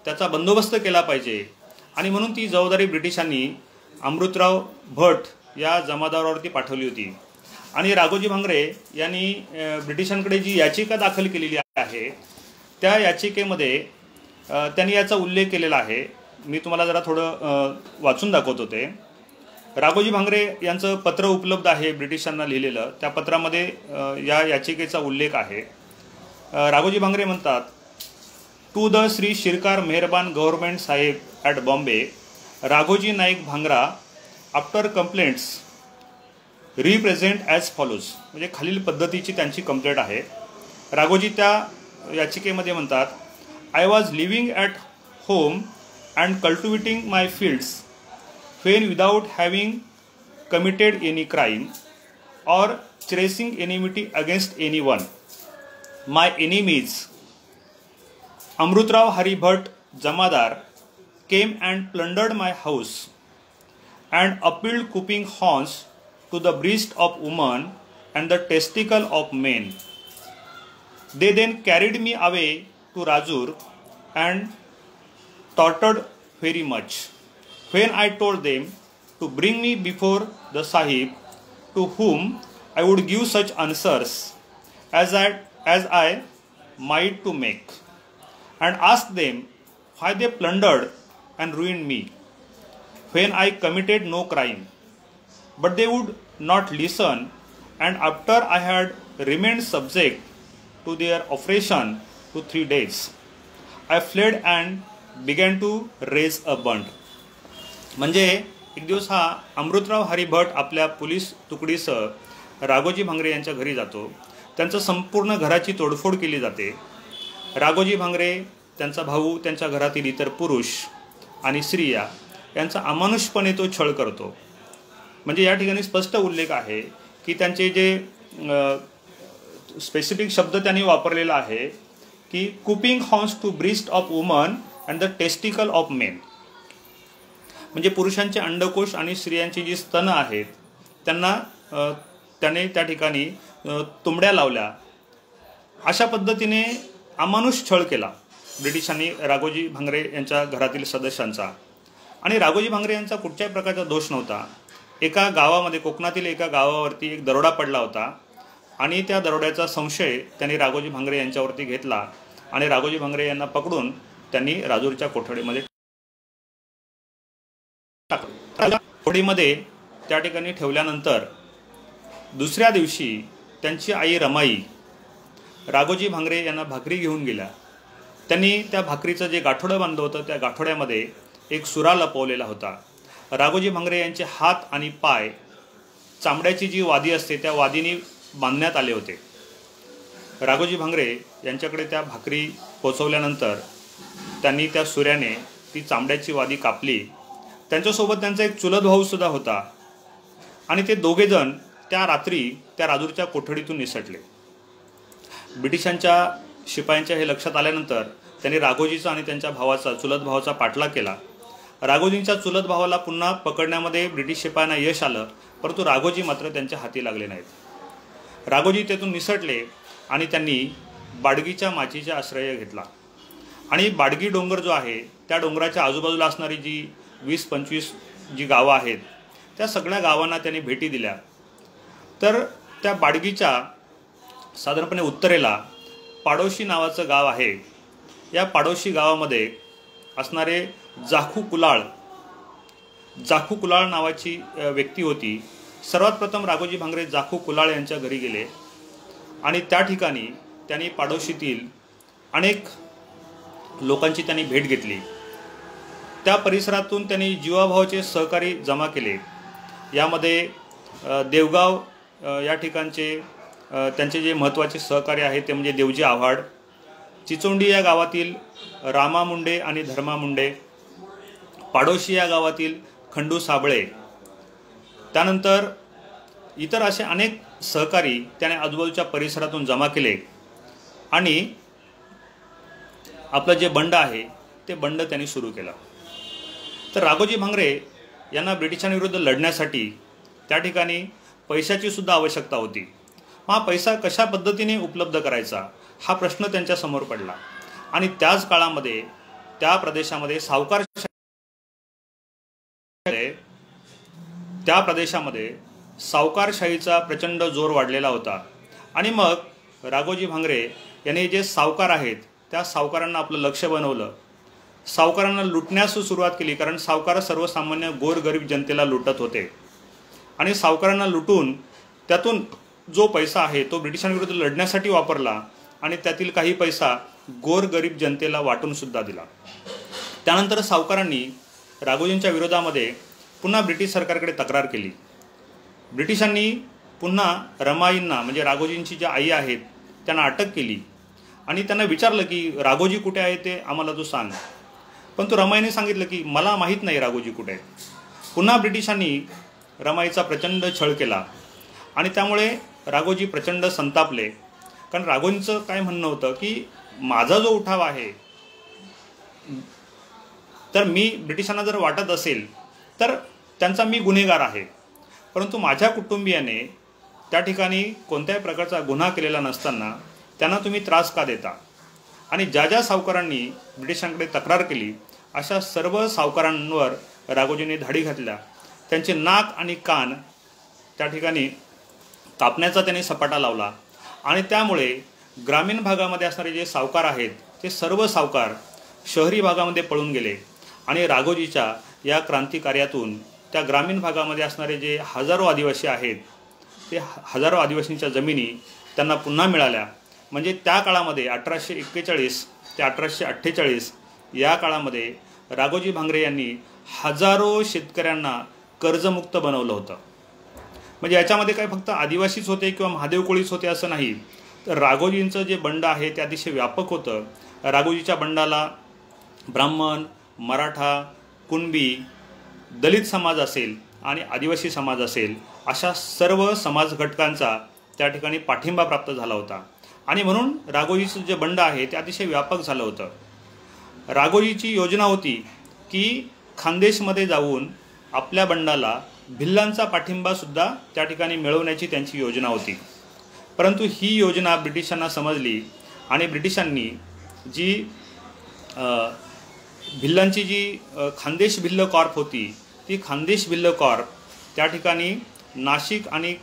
त्याचा बंदोबस्त केला पाहिजे आणि म्हणून ती जबाबदारी ब्रिटिशांनी अमृतराव भट या जमादारावरती पाठवली होती. आणि राघोजी भांगरे यांनी ब्रिटिशांकडे जी याचिका दाखल केलेली आहे त्या याचिकेमध्ये त्यांनी याचा उल्लेख केलेला आहे. मी तुम्हाला जरा थोडं वाचून दाखवतो. ते राघोजी भांगरे यांचं पत्र उपलब्ध आहे ब्रिटिशांना लिहिलेलं. त्या पत्रामध्ये या याचिकेचा उल्लेख आहे. राघोजी भांगरे म्हणतात, to the Shri Sirkar Mehrban government Saheb at Bombay, Raghoji Naik Bhangare after complaints represent as follows. म्हणजे खालील पद्धतीची त्यांची कंप्लेंट आहे. राघोजी त्या याचिकेमध्ये म्हणतात, I was living at home and cultivating my fields when without having committed any crime or cherishing enmity against anyone. My enemies, Amrutrao Hari Bhatt Jamadar, came and plundered my house and appealed cooping horns to the breast of woman and the testicle of men. They then carried me away to Rajur and tortured very much. When I told them to bring me before the Sahib, to whom I would give such answers as I might to make, and asked them why they plundered and ruined me, when I committed no crime. But they would not listen, and after I had remained subject to their oppression to 3 days, I fled and began to raise a band. म्हणजे एक दिवस हा अमृतराव हरी भट आपल्या police तुकडीसह Raghoji Bhangare यांच्या घरी जातो. त्यांचं संपूर्ण घराची तोडफोड केली जाते. राघोजी भांगरे, त्यांचा भाऊ, त्यांच्या घरातील इतर पुरुष आणि स्त्रिया यांचा अमानुषपणे तो छळ करतो. म्हणजे या ठिकाणी स्पष्ट उल्लेख आहे की त्यांचे जे स्पेसिफिक शब्द त्यांनी वापरलेला आहे की cupping horns to breast of woman and the testicle of men. म्हणजे पुरुषांचे अंडकोश आणि स्त्रियांची जी स्तन आहेत त्यांना त्याने त्या ठिकाणी तुंबड्या लावल्या. अशा पद्धतीने अमानुष छळ केला ब्रिटिशांनी राघोजी भांगरे यांच्या घरातील सदस्यांचा. आणि राघोजी भांगरे यांचा कुठच्याही प्रकारचा दोष नव्हता. एका गावामध्ये, कोकणातील एका गावावरती एक दरोडा पडला होता आणि त्या दरोड्याचा संशय त्यांनी राघोजी भांगरे यांच्यावरती घेतला आणि राघोजी भांगरे यांना पकडून त्यांनी राजूरच्या कोठडीमध्ये कोठडीमध्ये त्या ठिकाणी ठेवल्यानंतर दुसऱ्या दिवशी त्यांची आई रमाई राघोजी भांगरे यांना भाकरी घेऊन गेल्या. त्यांनी त्या भाकरीचं जे गाठोडं बांधलं होतं त्या गाठोड्यामध्ये एक सुरा लपवलेला होता. राघोजी भांगरे यांचे हात आणि पाय चामड्याची जी वादी असते त्या वादीने बांधण्यात आले होते. राघोजी भांगरे यांच्याकडे त्या भाकरी पोचवल्यानंतर त्यांनी त्या सुऱ्याने ती चामड्याची वादी कापली. त्यांच्यासोबत त्यांचा एक चुलत भाऊ सुद्धा होता आणि ते दोघेजण त्या रात्री त्या राजूरच्या कोठडीतून निसटले. ब्रिटिशांच्या शिपायांच्या हे लक्षात आल्यानंतर त्यांनी राघोजीचा आणि त्यांच्या भावाचा, चुलत भावाचा पाठलाग केला. राघोजींच्या चुलत भावाला पुन्हा पकडण्यामध्ये ब्रिटिश शिपायांना यश आलं, परंतु राघोजी मात्र त्यांच्या हाती लागले नाहीत. राघोजी तेथून निसटले आणि त्यांनी बाडगीच्या माचीचा आश्रय घेतला. आणि बाडगी डोंगर जो आहे त्या डोंगराच्या आजूबाजूला असणारी जी 20-25 जी गावं आहेत त्या सगळ्या गावांना त्यांनी भेटी दिल्या. तर त्या बाडगीच्या साधारणपणे उत्तरेला पाडोशी नावाचं गाव आहे. या पाडोशी गावामध्ये असणारे जाखू कुलाळ नावाची व्यक्ती होती. सर्वात प्रथम राघोजी भांगरे जाखू कुलाळ यांच्या घरी गेले आणि त्या ठिकाणी त्यांनी पाडोशीतील अनेक लोकांची त्यांनी भेट घेतली. त्या परिसरातून त्यांनी जीवाभावाचे सहकारी जमा केले. यामध्ये देवगाव या ठिकाणचे त्यांचे जे महत्त्वाचे सहकारी आहेत ते म्हणजे देवजी आव्हाड, चिचोंडी या गावातील रामा मुंडे आणि धर्मा मुंडे, पाडोशी या गावातील खंडू साबळे, त्यानंतर इतर असे अनेक सहकारी त्याने आजूबाजूच्या परिसरातून जमा केले आणि आपलं जे बंड आहे ते बंड त्यांनी सुरू केलं. तर राघोजी भांगरे यांना ब्रिटिशांविरुद्ध लढण्यासाठी त्या ठिकाणी पैशाची सुद्धा आवश्यकता होती. हा पैसा कशा पद्धतीने उपलब्ध करायचा हा प्रश्न त्यांच्यासमोर पडला आणि त्याच काळामध्ये त्या प्रदेशामध्ये सावकारशाहीचा प्रचंड जोर वाढलेला होता. आणि मग राघोजी भांगरे यांनी जे सावकार आहेत त्या सावकारांना आपलं लक्ष बनवलं. सावकारांना लुटण्यास सुरुवात केली, कारण सावकार सर्वसामान्य गोरगरीब जनतेला लुटत होते आणि सावकारांना लुटून त्यातून जो पैसा आहे तो ब्रिटिशांविरुद्ध लढण्यासाठी वापरला आणि त्यातील काही पैसा गोरगरीब जनतेला वाटून सुद्धा दिला. त्यानंतर सावकारांनी राघोजींच्या विरोधामध्ये पुन्हा ब्रिटिश सरकारकडे तक्रार केली. ब्रिटिशांनी पुन्हा रमाईंना म्हणजे राघोजींची ज्या आई आहेत त्यांना अटक केली आणि त्यांना विचारलं की राघोजी कुठे आहे ते आम्हाला तू सांग. पण तो रमाईने सांगितलं की मला माहीत नाही राघोजी कुठे आहे. पुन्हा ब्रिटिशांनी रमाईचा प्रचंड छळ केला आणि त्यामुळे राघोजी प्रचंड संतापले. कारण राघोजींचं काय म्हणणं होतं की माझा जो उठाव आहे तर मी ब्रिटिशांना जर वाटत असेल तर त्यांचा मी गुन्हेगार आहे, परंतु माझ्या कुटुंबियाने त्या ठिकाणी कोणत्याही प्रकारचा गुन्हा केलेला नसताना त्यांना तुम्ही त्रास का देता. आणि ज्या ज्या सावकारांनी ब्रिटिशांकडे तक्रार केली अशा सर्व सावकारांवर राघोजींनी धाडी घातल्या. त्यांचे नाक आणि कान त्या ठिकाणी कापण्याचा त्यांनी सपाटा लावला आणि त्यामुळे ग्रामीण भागामध्ये असणारे जे सावकार आहेत ते सर्व सावकार शहरी भागामध्ये पळून गेले आणि राघोजीच्या या क्रांतिकार्यातून त्या ग्रामीण भागामध्ये असणारे जे हजारो आदिवासी आहेत ते हजारो आदिवासींच्या जमिनी त्यांना पुन्हा मिळाल्या. म्हणजे त्या काळामध्ये 1841 ते 1848 या काळामध्ये राघोजी भांगरे यांनी हजारो शेतकऱ्यांना कर्जमुक्त बनवलं होतं. म्हणजे याच्यामध्ये काय फक्त आदिवासीच होते किंवा महादेव कोळीच होते असं नाही, तर राघोजींचं जे बंड आहे ते अतिशय व्यापक होतं. राघोजीच्या बंडाला ब्राह्मण, मराठा, कुणबी, दलित समाज असेल आणि आदिवासी समाज असेल अशा सर्व समाज घटकांचा त्या ठिकाणी पाठिंबा प्राप्त झाला होता आणि म्हणून राघोजीचं जे बंड आहे ते अतिशय व्यापक झालं होतं. राघोजीची योजना होती की खानदेशमध्ये जाऊन आपल्या बंडाला भिल्लांचा पाठिंबासुद्धा त्या ठिकाणी मिळवण्याची त्यांची योजना होती. परंतु ही योजना ब्रिटिशांना समजली आणि ब्रिटिशांनी जी भिल्लांची जी खानदेश भिल्ल कॉर्प होती ती खानदेश भिल्ल कॉर्प त्या ठिकाणी नाशिक आणि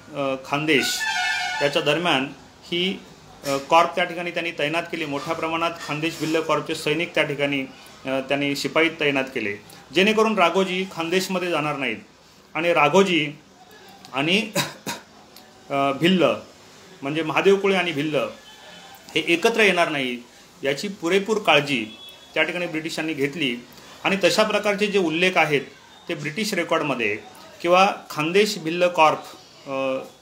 खानदेश याच्या दरम्यान ही कॉर्प त्या ठिकाणी त्यांनी तैनात केली. मोठ्या प्रमाणात खानदेश भिल्ल कॉर्पचे सैनिक त्या ठिकाणी त्यांनी शिपाई तैनात केले जेणेकरून राघोजी खानदेशमध्ये जाणार नाहीत आणि राघोजी आणि भिल्ल म्हणजे महादेव कोळी आणि भिल्ल हे एकत्र येणार नाही याची पुरेपूर काळजी त्या ठिकाणी ब्रिटिशांनी घेतली. आणि तशा प्रकारचे जे उल्लेख आहेत ते ब्रिटिश रेकॉर्डमध्ये किंवा खानदेश भिल्ल कॉर्प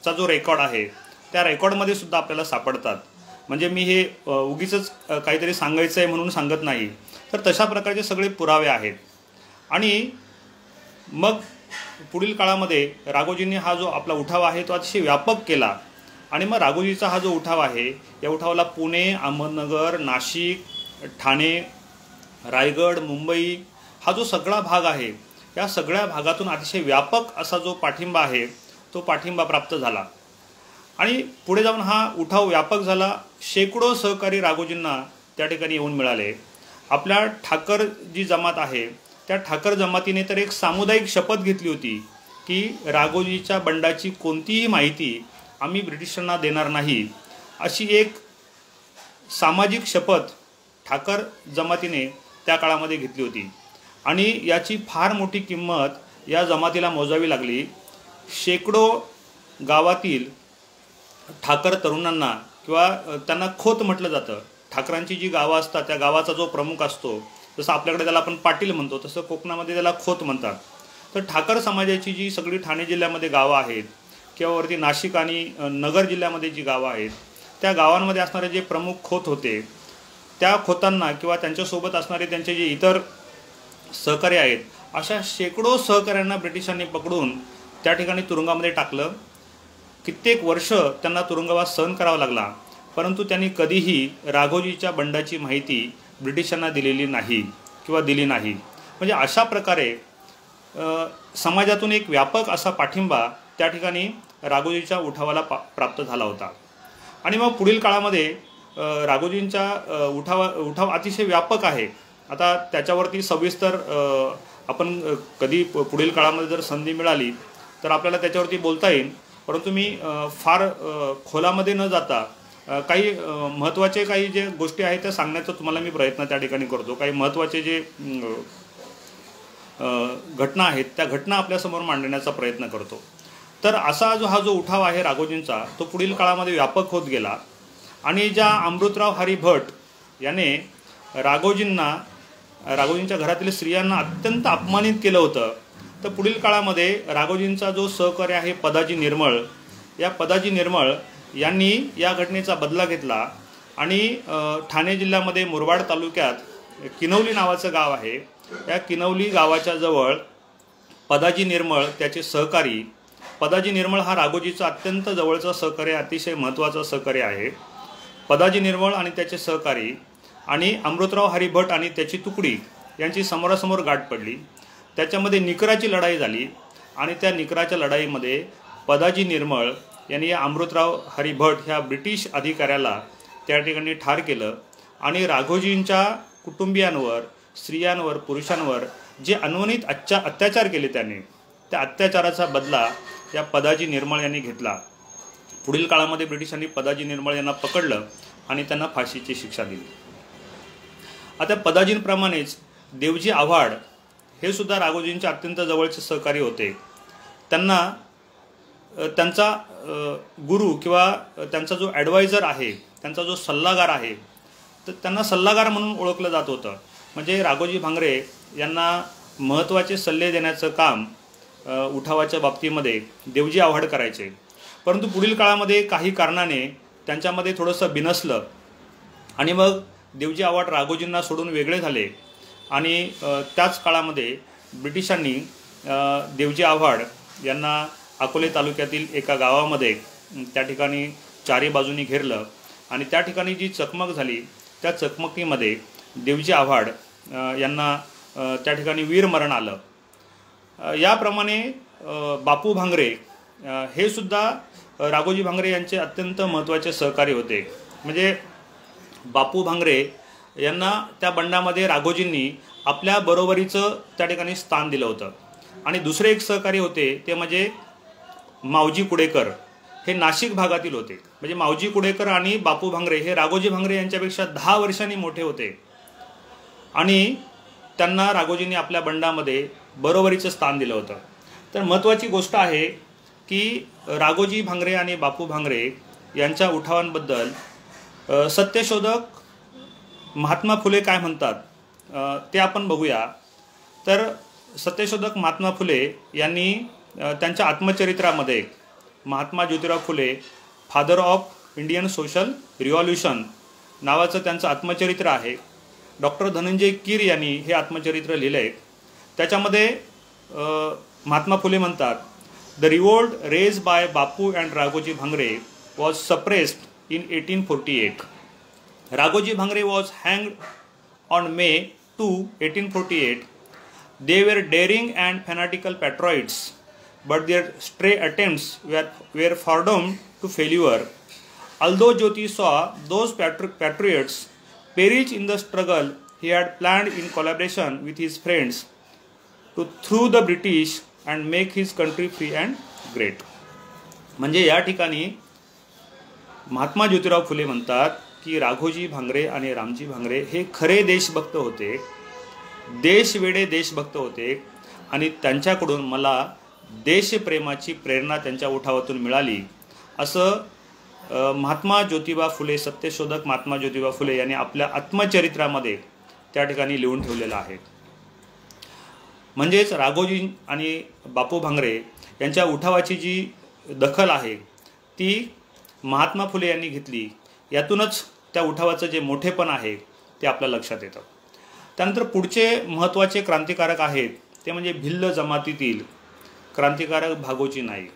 चा जो रेकॉर्ड आहे त्या रेकॉर्डमध्ये सुद्धा आपल्याला सापडतात. म्हणजे मी हे उगीचच काहीतरी सांगायचं आहे म्हणून सांगत नाही, तर तशा प्रकारचे सगळे पुरावे आहेत. आणि मग पुढील काळामध्ये राघोजींनी हा जो आपला उठाव आहे तो अतिशय व्यापक केला आणि मग राघोजीचा हा जो उठाव आहे या उठावाला पुणे, अहमदनगर, नाशिक, ठाणे, रायगड, मुंबई हा जो सगळा भाग आहे या सगळ्या भागातून अतिशय व्यापक असा जो पाठिंबा आहे तो पाठिंबा प्राप्त झाला आणि पुढे जाऊन हा उठाव व्यापक झाला. शेकडो सहकारी राघोजींना त्या ठिकाणी येऊन मिळाले. आपल्या ठाकर जी जमात आहे त्या ठाकर जमातीने तर एक सामुदायिक शपथ घेतली होती की राघोजीच्या बंडाची कोणतीही माहिती आम्ही ब्रिटिशांना देणार नाही, अशी एक सामाजिक शपथ ठाकर जमातीने त्या काळामध्ये घेतली होती. आणि याची फार मोठी किंमत या जमातीला मोजावी लागली. शेकडो गावातील ठाकर तरुणांना किंवा त्यांना खोत म्हटलं जातं, ठाकरांची जी गावं असतात त्या गावाचा जो प्रमुख असतो, जसं आपल्याकडे त्याला आपण पाटील म्हणतो तसं कोकणामध्ये त्याला खोत म्हणतात. तर ठाकर समाजाची जी सगळी ठाणे जिल्ह्यामध्ये गावं आहेत किंवा वरती नाशिक आणि नगर जिल्ह्यामध्ये जी गावं आहेत त्या गावांमध्ये असणारे जे प्रमुख खोत होते त्या खोतांना किंवा त्यांच्यासोबत असणारे त्यांचे जे इतर सहकारी आहेत अशा शेकडो सहकाऱ्यांना ब्रिटिशांनी पकडून त्या ठिकाणी तुरुंगामध्ये टाकलं. कित्येक वर्ष त्यांना तुरुंगवास सहन करावा लागला, परंतु त्यांनी कधीही राघोजीच्या बंडाची माहिती ब्रिटिशांना दिलेली नाही किंवा दिली नाही. म्हणजे अशा प्रकारे समाजातून एक व्यापक असा पाठिंबा त्या ठिकाणी राघोजीच्या उठावाला प्राप्त झाला होता. आणि मग पुढील काळामध्ये राघोजींचा उठाव अतिशय व्यापक आहे. आता त्याच्यावरती सविस्तर आपण कधी पुढील काळामध्ये जर संधी मिळाली तर आपल्याला त्याच्यावरती बोलता येईल, परंतु मी फार खोलामध्ये न जाता काही महत्त्वाचे काही जे गोष्टी आहेत त्या सांगण्याचा तुम्हाला मी प्रयत्न त्या ठिकाणी करतो. काही महत्त्वाचे जे घटना आहेत त्या घटना आपल्यासमोर मांडण्याचा प्रयत्न करतो. तर असा हा जो उठाव आहे राघोजींचा तो पुढील काळामध्ये व्यापक होत गेला आणि ज्या अमृतराव हरी भट याने राघोजींच्या घरातील स्त्रियांना अत्यंत अपमानित केलं होतं, तर पुढील काळामध्ये राघोजींचा जो सहकारी आहे पदाजी निर्मळ, या पदाजी निर्मळ यांनी या घटनेचा बदला घेतला आणि ठाणे जिल्ह्यामध्ये मुरबाड तालुक्यात किनवली नावाचं गाव आहे, या किनवली गावाच्या जवळ पदाजी निर्मळ त्याचे सहकारी, पदाजी निर्मळ हा राघोजीचा अत्यंत जवळचा सहकारी, अतिशय महत्त्वाचा सहकारी आहे. पदाजी निर्मळ आणि त्याचे सहकारी आणि अमृतराव हरी भट आणि त्याची तुकडी यांची समोरासमोर गाठ पडली. त्याच्यामध्ये निकराची लढाई झाली आणि त्या निकराच्या लढाईमध्ये पदाजी निर्मळ यांनी या अमृतराव हरी भट ह्या ब्रिटिश अधिकाऱ्याला त्या ठिकाणी ठार केलं आणि राघोजींच्या कुटुंबियांवर, स्त्रियांवर, पुरुषांवर जे अनवणित अत्याचार केले त्याने, त्या अत्याचाराचा बदला या पदाजी निर्मळ यांनी घेतला. पुढील काळामध्ये ब्रिटिशांनी पदाजी निर्मळ यांना पकडलं आणि त्यांना फाशीची शिक्षा दिली. आता पदाजींप्रमाणेच देवजी आव्हाड हे सुद्धा राघोजींचे अत्यंत जवळचे सहकारी होते. त्यांचा गुरु किंवा त्यांचा जो ॲडवायझर आहे, त्यांचा जो सल्लागार आहे, तर त्यांना सल्लागार म्हणून ओळखलं जात होतं. म्हणजे राघोजी भांगरे यांना महत्त्वाचे सल्ले देण्याचं काम उठावाच्या बाबतीमध्ये देवजी आव्हाड करायचे. परंतु पुढील काळामध्ये काही कारणाने त्यांच्यामध्ये थोडंसं बिनसलं आणि मग देवजी आव्हाड राघोजींना सोडून वेगळे झाले आणि त्याच काळामध्ये ब्रिटिशांनी देवजी आव्हाड यांना अकोले तालुक्यातील एका गावामध्ये त्या ठिकाणी चारी बाजूनी घेरलं आणि त्या ठिकाणी जी चकमक झाली, त्या चकमकीमध्ये देवजी आव्हाड यांना त्या ठिकाणी वीरमरण आलं. याप्रमाणे बापू भांगरे हे सुद्धा राघोजी भांगरे यांचे अत्यंत महत्त्वाचे सहकारी होते. म्हणजे बापू भांगरे यांना त्या बंडामध्ये राघोजींनी आपल्या बरोबरीचं त्या ठिकाणी स्थान दिलं होतं. आणि दुसरे एक सहकारी होते ते म्हणजे मावजी कुडेकर, हे नाशिक भागातील होते. म्हणजे मावजी कुडेकर आणि बापू भांगरे हे राघोजी भांगरे यांच्यापेक्षा 10 वर्षांनी मोठे होते आणि त्यांना राघोजींनी आपल्या बंडामध्ये बरोबरीचं स्थान दिलं होतं. तर महत्त्वाची गोष्ट आहे की राघोजी भांगरे आणि बापू भांगरे यांच्या उठावांबद्दल सत्यशोधक महात्मा फुले काय म्हणतात ते आपण बघूया. तर सत्यशोधक महात्मा फुले यांनी त्यांच्या आत्मचरित्रामध्ये Mahatma Jyotirao Phule father of Indian social revolution नावाचं त्यांचं आत्मचरित्र आहे. डॉक्टर धनंजय कीर यांनी हे आत्मचरित्र लिहिलं आहे. त्याच्यामध्ये महात्मा फुले म्हणतात, the revolt raised by Bapu and Raghoji Bhangare was suppressed in 1848. Raghoji Bhangare was हँग्ड on May 2, 1848. They were daring and fanatical patriots, but their stray attempts were foredoomed to failure. Although Jyoti saw those patriots perish in the struggle he had planned in collaboration with his friends to through the British and make his country free and great. म्हणजे या ठिकाणी महात्मा ज्योतिराव फुले म्हणतात की राघोजी भांगरे आणि रामजी भांगरे हे खरे देशभक्त होते, देशवेडे देशभक्त होते आणि त्यांच्याकडून मला देशप्रेमाची प्रेरणा त्यांच्या उठावातून मिळाली, असं महात्मा ज्योतिबा फुले, सत्यशोधक महात्मा ज्योतिबा फुले यांनी आपल्या आत्मचरित्रामध्ये त्या ठिकाणी लिहून ठेवलेलं आहे. म्हणजेच राघोजी आणि बापू भांगरे यांच्या उठावाची जी दखल आहे ती महात्मा फुले यांनी घेतली. यातूनच त्या उठावाचं जे मोठेपण आहे ते आपल्या लक्षात येतं. त्यानंतर पुढचे महत्त्वाचे क्रांतिकारक आहेत ते म्हणजे भिल्ल जमातीतील क्रांतिकारक भागोजी नाईक.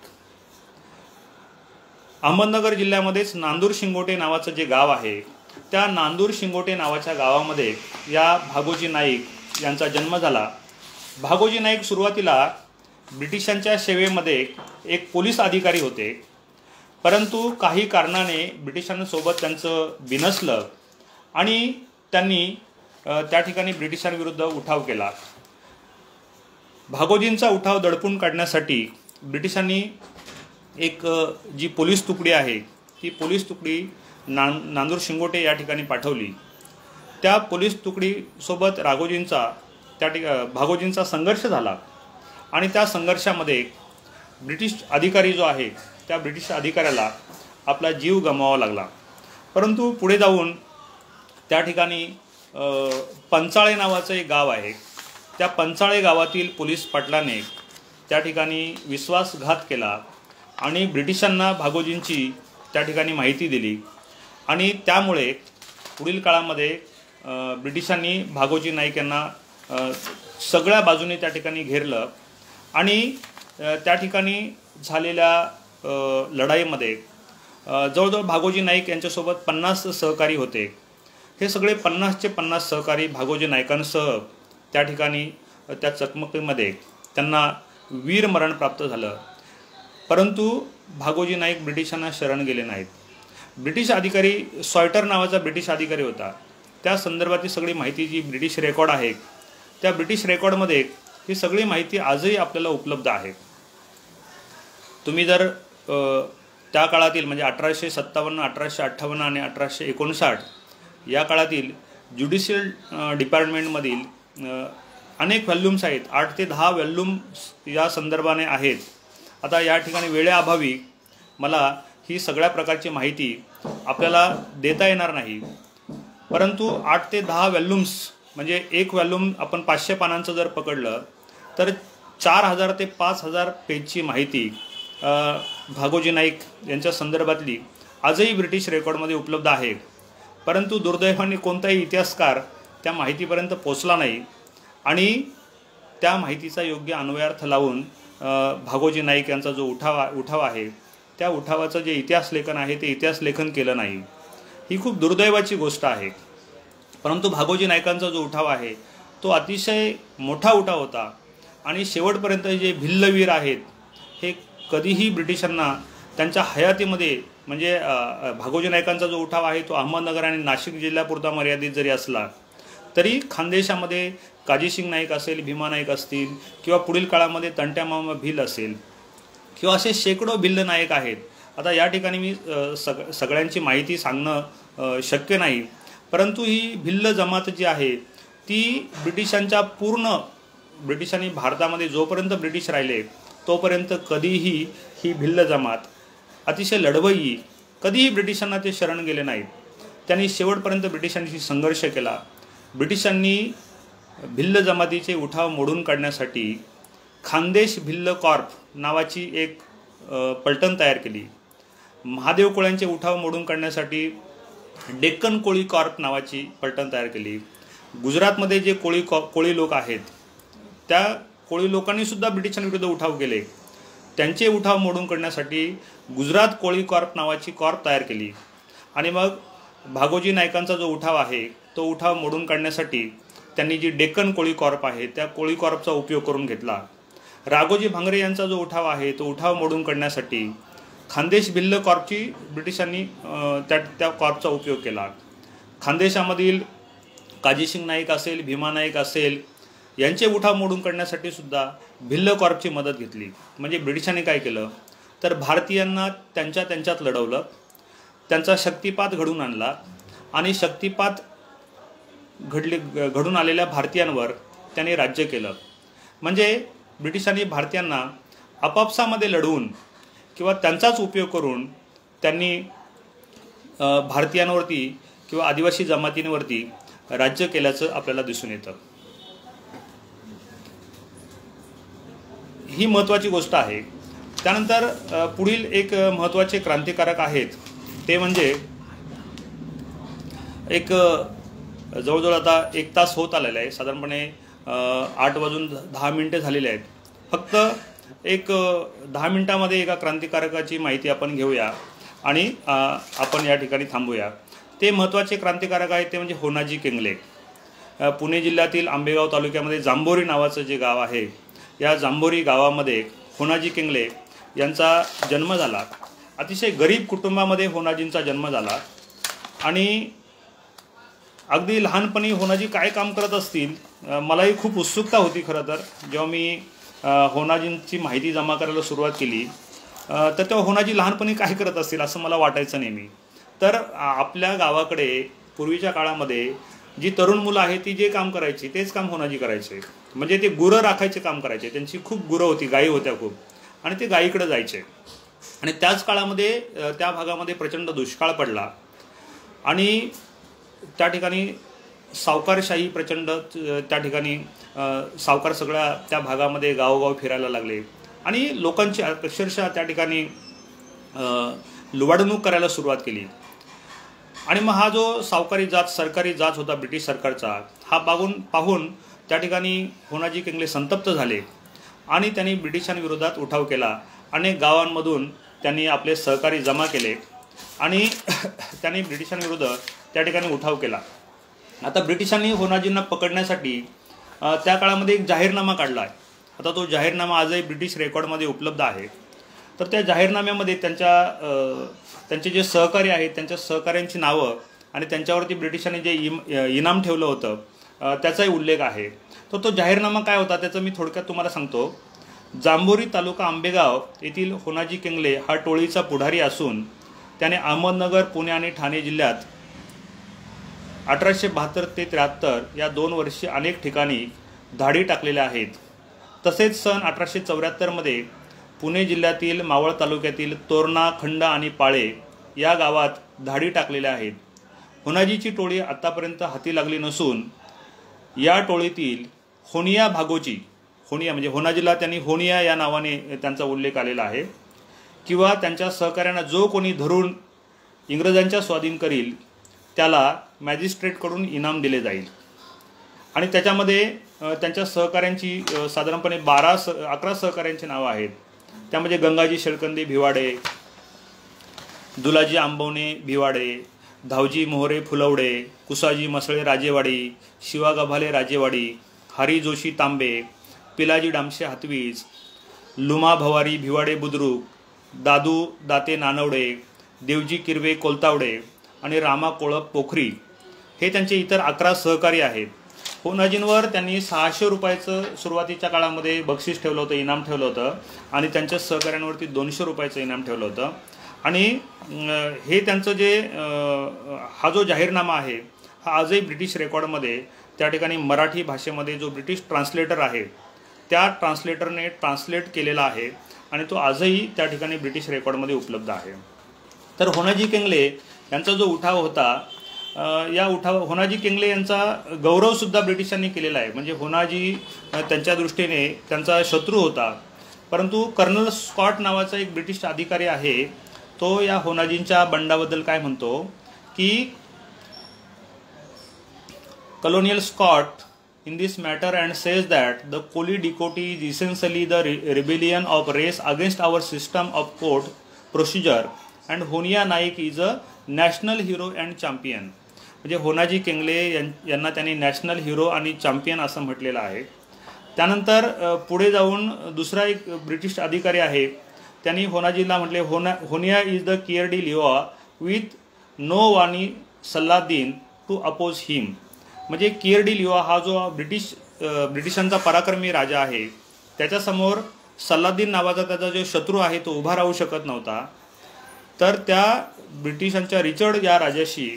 अहमदनगर जिल्ह्यामध्येच नांदूर शिंगोटे नावाचं जे गाव आहे, त्या नांदूर शिंगोटे नावाच्या गावामध्ये या भागोजी नाईक यांचा जन्म झाला. भागोजी नाईक सुरुवातीला ब्रिटिशांच्या सेवेमध्ये एक पोलीस अधिकारी होते, परंतु काही कारणाने ब्रिटिशांसोबत त्यांचं बिनसलं आणि त्यांनी त्या ठिकाणी ब्रिटिशांविरुद्ध उठाव केला. भागोजींचा उठाव दडपून काढण्यासाठी ब्रिटिशांनी एक जी पोलीस तुकडी आहे ती पोलीस तुकडी नांदूर शिंगोटे या ठिकाणी पाठवली. त्या पोलीस तुकडीसोबत भागोजींचा संघर्ष झाला आणि त्या संघर्षामध्ये ब्रिटिश अधिकारी जो आहे त्या ब्रिटिश अधिकाऱ्याला आपला जीव गमवावा लागला. परंतु पुढे जाऊन त्या ठिकाणी पंचाळे नावाचं एक गाव आहे. त्या पंचाळे गावातील पोलीस पाटलाने त्या ठिकाणी विश्वासघात केला आणि ब्रिटिशांना भागोजींची त्या ठिकाणी माहिती दिली आणि त्यामुळे पुढील काळामध्ये ब्रिटिशांनी भागोजी नाईक यांना सगळ्या बाजूने त्या ठिकाणी घेरलं आणि त्या ठिकाणी झालेल्या लढाईमध्ये जवळजवळ भागोजी नाईक यांच्यासोबत 50 सहकारी होते. हे सगळे 50चे 50 सहकारी भागोजी नाईकांसह त्या ठिकाणी त्या चकमकीमध्ये त्यांना वीरमरण प्राप्त झालं. परंतु भागोजी नाईक ब्रिटिशांना शरण गेले नाहीत. ब्रिटिश अधिकारी सॉयटर नावाचा ब्रिटिश अधिकारी होता. त्या संदर्भातली सगळी माहिती जी ब्रिटिश रेकॉर्ड आहे त्या ब्रिटिश रेकॉर्डमध्ये ही सगळी माहिती आजही आपल्याला उपलब्ध आहे. तुम्ही जर त्या काळातील म्हणजे 1857, 1858 आणि 1859 या काळातील ज्युडिशियल डिपार्टमेंटमधील अनेक व्हॉल्यूम्स आहेत. 8 ते 10 व्हॉल्यूम्स या संदर्भाने आहेत. आता या ठिकाणी वेळेअभावी मला ही सगळ्या प्रकारची माहिती आपल्याला देता येणार नाही. परंतु 8 ते 10 व्हॉल्यूम्स म्हणजे एक व्हॉल्यूम आपण 500 पानांचं जर पकडलं तर 4000 ते 5000 पेजची माहिती भागोजी नाईक यांच्या संदर्भातली आजही ब्रिटिश रेकॉर्डमध्ये उपलब्ध आहे. परंतु दुर्दैवाने कोणताही इतिहासकार त्या माहितीपर्यंत पोचला नाही आणि त्या माहितीचा योग्य अन्वयार्थ लावून भागोजी नाईक यांचा जो उठाव आहे त्या उठावाचं जे इतिहास लेखन आहे ते इतिहास लेखन केलं नाही. ही खूप दुर्दैवाची गोष्ट आहे. परंतु भागोजी नाईकांचा जो उठाव आहे तो अतिशय मोठा उठाव होता आणि शेवटपर्यंत जे भिल्लवीर आहेत हे कधीही ब्रिटिशांना त्यांच्या हयातीमध्ये म्हणजे भागोजी नाईकांचा जो उठाव आहे तो अहमदनगर आणि नाशिक जिल्ह्यापुरता मर्यादित जरी असला तरी खानदेशामध्ये काजीसिंग नाईक असेल, भीमा नाईक असतील किंवा पुढील काळामध्ये तंट्यामामा भिल असेल किंवा असे शेकडो भिल्ल नायक आहेत. आता या ठिकाणी मी सगळ्यांची माहिती सांगणं शक्य नाही. परंतु ही भिल्ल जमात जी आहे ती ब्रिटिशांनी भारतामध्ये जोपर्यंत ब्रिटिश राहिले तोपर्यंत कधीही ही भिल्ल जमात अतिशय लढवय्यी कधीही ब्रिटिशांना ते शरण गेले नाहीत. त्यांनी शेवटपर्यंत ब्रिटिशांशी संघर्ष केला. ब्रिटिशांनी भिल्ल जमातीचे उठाव मोडून काढण्यासाठी खानदेश भिल्ल कॉर्प नावाची एक पलटण तयार केली. महादेव कोळ्यांचे उठाव मोडून काढण्यासाठी डेक्कन कोळी कॉर्प नावाची पलटण तयार केली. गुजरातमध्ये जे कोळी लोक आहेत त्या कोळी लोकांनी सुद्धा ब्रिटिशांविरुद्ध उठाव केले. त्यांचे उठाव मोडून काढण्यासाठी गुजरात कोळी कॉर्प नावाची कॉर्प तयार केली. आणि मग भागोजी नाईकांचा जो उठाव आहे तो उठाव मोडून काढण्यासाठी त्यांनी जी डेक्कन कोळी कॉर्प आहे त्या कोळी कॉर्पचा उपयोग करून घेतला. राघोजी भांगरे यांचा जो उठाव आहे तो उठाव मोडून काढण्यासाठी खानदेश भिल्ल कॉर्पची ब्रिटिशांनी त्या कॉर्पचा उपयोग केला. खानदेशामधील काजीसिंग नाईक असेल, भीमा नाईक असेल यांचे उठाव मोडून काढण्यासाठी सुद्धा भिल्ल कॉर्पची मदत घेतली. म्हणजे ब्रिटिशांनी काय केलं तर भारतीयांना त्यांच्यात लढवलं, त्यांचा शक्तिपात घडून आणला आणि शक्तिपात घडून आलेल्या भारतीयांवर त्यांनी राज्य केलं. म्हणजे ब्रिटिशांनी भारतीयांना आपापसामध्ये लढवून किंवा त्यांचाच उपयोग करून त्यांनी भारतीयांवरती किंवा आदिवासी जमातींवरती राज्य केल्याचं आपल्याला दिसून येतं. ही महत्त्वाची गोष्ट आहे. त्यानंतर पुढील एक महत्त्वाचे क्रांतिकारक आहेत ते म्हणजे एक जवळजवळ आता 1 तास होत आलेला आहे. साधारणपणे 8:10 झालेले आहेत. फक्त एक 10 मिनिटामध्ये एका क्रांतिकारकाची माहिती आपण घेऊया आणि आपण या ठिकाणी थांबूया. ते महत्त्वाचे क्रांतिकारक आहेत ते म्हणजे होनाजी केंगले. पुणे जिल्ह्यातील आंबेगाव तालुक्यामध्ये जांभोरी नावाचं जे गाव आहे या जांभोरी गावामध्ये होनाजी केंगले यांचा जन्म झाला. अतिशय गरीब कुटुंबामध्ये होनाजींचा जन्म झाला आणि अगदी लहानपणी होनाजी काय काम करत असतील मलाही खूप उत्सुकता होती. खरं तर जेव्हा मी होनाजींची माहिती जमा करायला सुरुवात केली तर तेव्हा होनाजी लहानपणी काय करत असतील असं मला वाटायचं नेहमी. तर आपल्या गावाकडे पूर्वीच्या काळामध्ये जी तरुण मुलं आहेत ती जे काम करायची तेच काम होनाजी करायचे. म्हणजे ते गुरं राखायचे काम करायचे. त्यांची खूप गुरं होती, गायी होत्या खूप, आणि ते गायीकडे जायचे. आणि त्याच काळामध्ये त्या भागामध्ये प्रचंड दुष्काळ पडला आणि त्या ठिकाणी सावकारशाही प्रचंड, त्या ठिकाणी सावकार सगळ्या त्या भागामध्ये गावोगाव फिरायला लागले आणि लोकांची अक्षरशः त्या ठिकाणी लुबाडणूक करायला सुरुवात केली. आणि मग हा जो सावकारी जात, सरकारी जात होता ब्रिटिश सरकारचा, हा पाहून त्या ठिकाणी होनाजी केंगले संतप्त झाले आणि त्यांनी ब्रिटिशांविरोधात उठाव केला. अनेक गावांमधून त्यांनी आपले सहकारी जमा केले आणि त्यांनी ब्रिटिशांविरुद्ध त्या ठिकाणी उठाव केला. आता ब्रिटिशांनी होनाजींना पकडण्यासाठी त्या काळामध्ये एक जाहीरनामा काढला आहे. आता तो जाहीरनामा आजही ब्रिटिश रेकॉर्डमध्ये उपलब्ध आहे. तर त्या जाहीरनाम्यामध्ये त्यांचे जे सहकारी आहेत त्यांच्या सहकाऱ्यांची नावं आणि त्यांच्यावरती ब्रिटिशांनी जे इनाम ठेवलं होतं त्याचाही उल्लेख आहे. तर तो जाहीरनामा काय होता त्याचं मी थोडक्यात तुम्हाला सांगतो. जांभोरी तालुका आंबेगाव येथील होनाजी केंगले हा टोळीचा पुढारी असून त्याने अहमदनगर, पुणे आणि ठाणे जिल्ह्यात 1872 ते 73 या 2 वर्षी अनेक ठिकाणी धाडी टाकलेल्या आहेत. तसेच सन 1874 मध्ये पुणे जिल्ह्यातील मावळ तालुक्यातील तोरणा, खंड आणि पाळे या गावात धाडी टाकलेल्या आहेत. होनाजीची टोळी आतापर्यंत हाती लागली नसून या टोळीतील होनिया भागोची, होनिया म्हणजे होनाजीला त्यांनी होनिया या नावाने त्यांचा उल्लेख आलेला आहे, किंवा त्यांच्या सहकाऱ्यांना जो कोणी धरून इंग्रजांच्या स्वाधीन करील त्याला मॅजिस्ट्रेटकडून इनाम दिले जाईल. आणि त्याच्यामध्ये त्यांच्या सहकाऱ्यांची साधारणपणे 11 सहकाऱ्यांची नावं आहेत. त्यामध्ये गंगाजी शेळकंदे भिवाडे, दुलाजी आंबवणे भिवाडे, धावजी मोहरे फुलवडे, कुसाजी मसळे राजेवाडी, शिवा गभाले राजेवाडी, हरी जोशी तांबे, पिलाजी डामशे हातवीज, लुमा भवारी भिवाडे बुद्रुक, दादू दाते नानवडे, देवजी किरवे कोलतावडे आणि रामा कोळप पोखरी हे त्यांचे इतर 11 सहकारी आहेत. होनाजींवर त्यांनी 600 रुपयाचं सुरुवातीच्या काळामध्ये बक्षीस ठेवलं होतं, इनाम ठेवलं होतं आणि त्यांच्या सहकाऱ्यांवरती 200 रुपयाचं इनाम ठेवलं होतं. आणि हे त्यांचं जे हा जो जाहीरनामा आहे हा आजही ब्रिटिश रेकॉर्डमध्ये त्या ठिकाणी मराठी भाषेमध्ये जो ब्रिटिश ट्रान्सलेटर आहे त्या ट्रान्सलेटरने ट्रान्सलेट केलेला आहे आणि तो आजही त्या ठिकाणी ब्रिटिश रेकॉर्डमध्ये उपलब्ध आहे. तर होनाजी केंगले यांचा जो उठाव होता, या होनाजी केंगले यांचा गौरवसुद्धा ब्रिटिशांनी केलेला आहे. म्हणजे होनाजी त्यांच्या दृष्टीने त्यांचा शत्रू होता, परंतु कर्नल स्कॉट नावाचा एक ब्रिटिश अधिकारी आहे, तो या होनाजींच्या बंडाबद्दल काय म्हणतो की कलोनियल स्कॉट in this matter and says that the Coli Dicoty is essentially the rebellion of race against our system of court procedure and Honia Naik is a national hero and champion. म्हणजे होनाजी केंगले यांना त्यांनी national hero आणि champion असं म्हटलेलं आहे. त्यानंतर पुढे जाऊन दुसरा एक ब्रिटिश अधिकारी आहे, त्यांनी होनाजीला म्हटले होनिया इज द कियर्डी लिओआ विथ नो वानी सल्लादीन टू अपोज हिम. म्हणजे कियर्डी लिओआ हा जो ब्रिटिशांचा पराक्रमी राजा आहे त्याच्यासमोर सल्लादीन नावाचा त्याचा जो शत्रू आहे तो उभा राहू शकत नव्हता. तर त्या ब्रिटिशांच्या रिचर्ड या राजाशी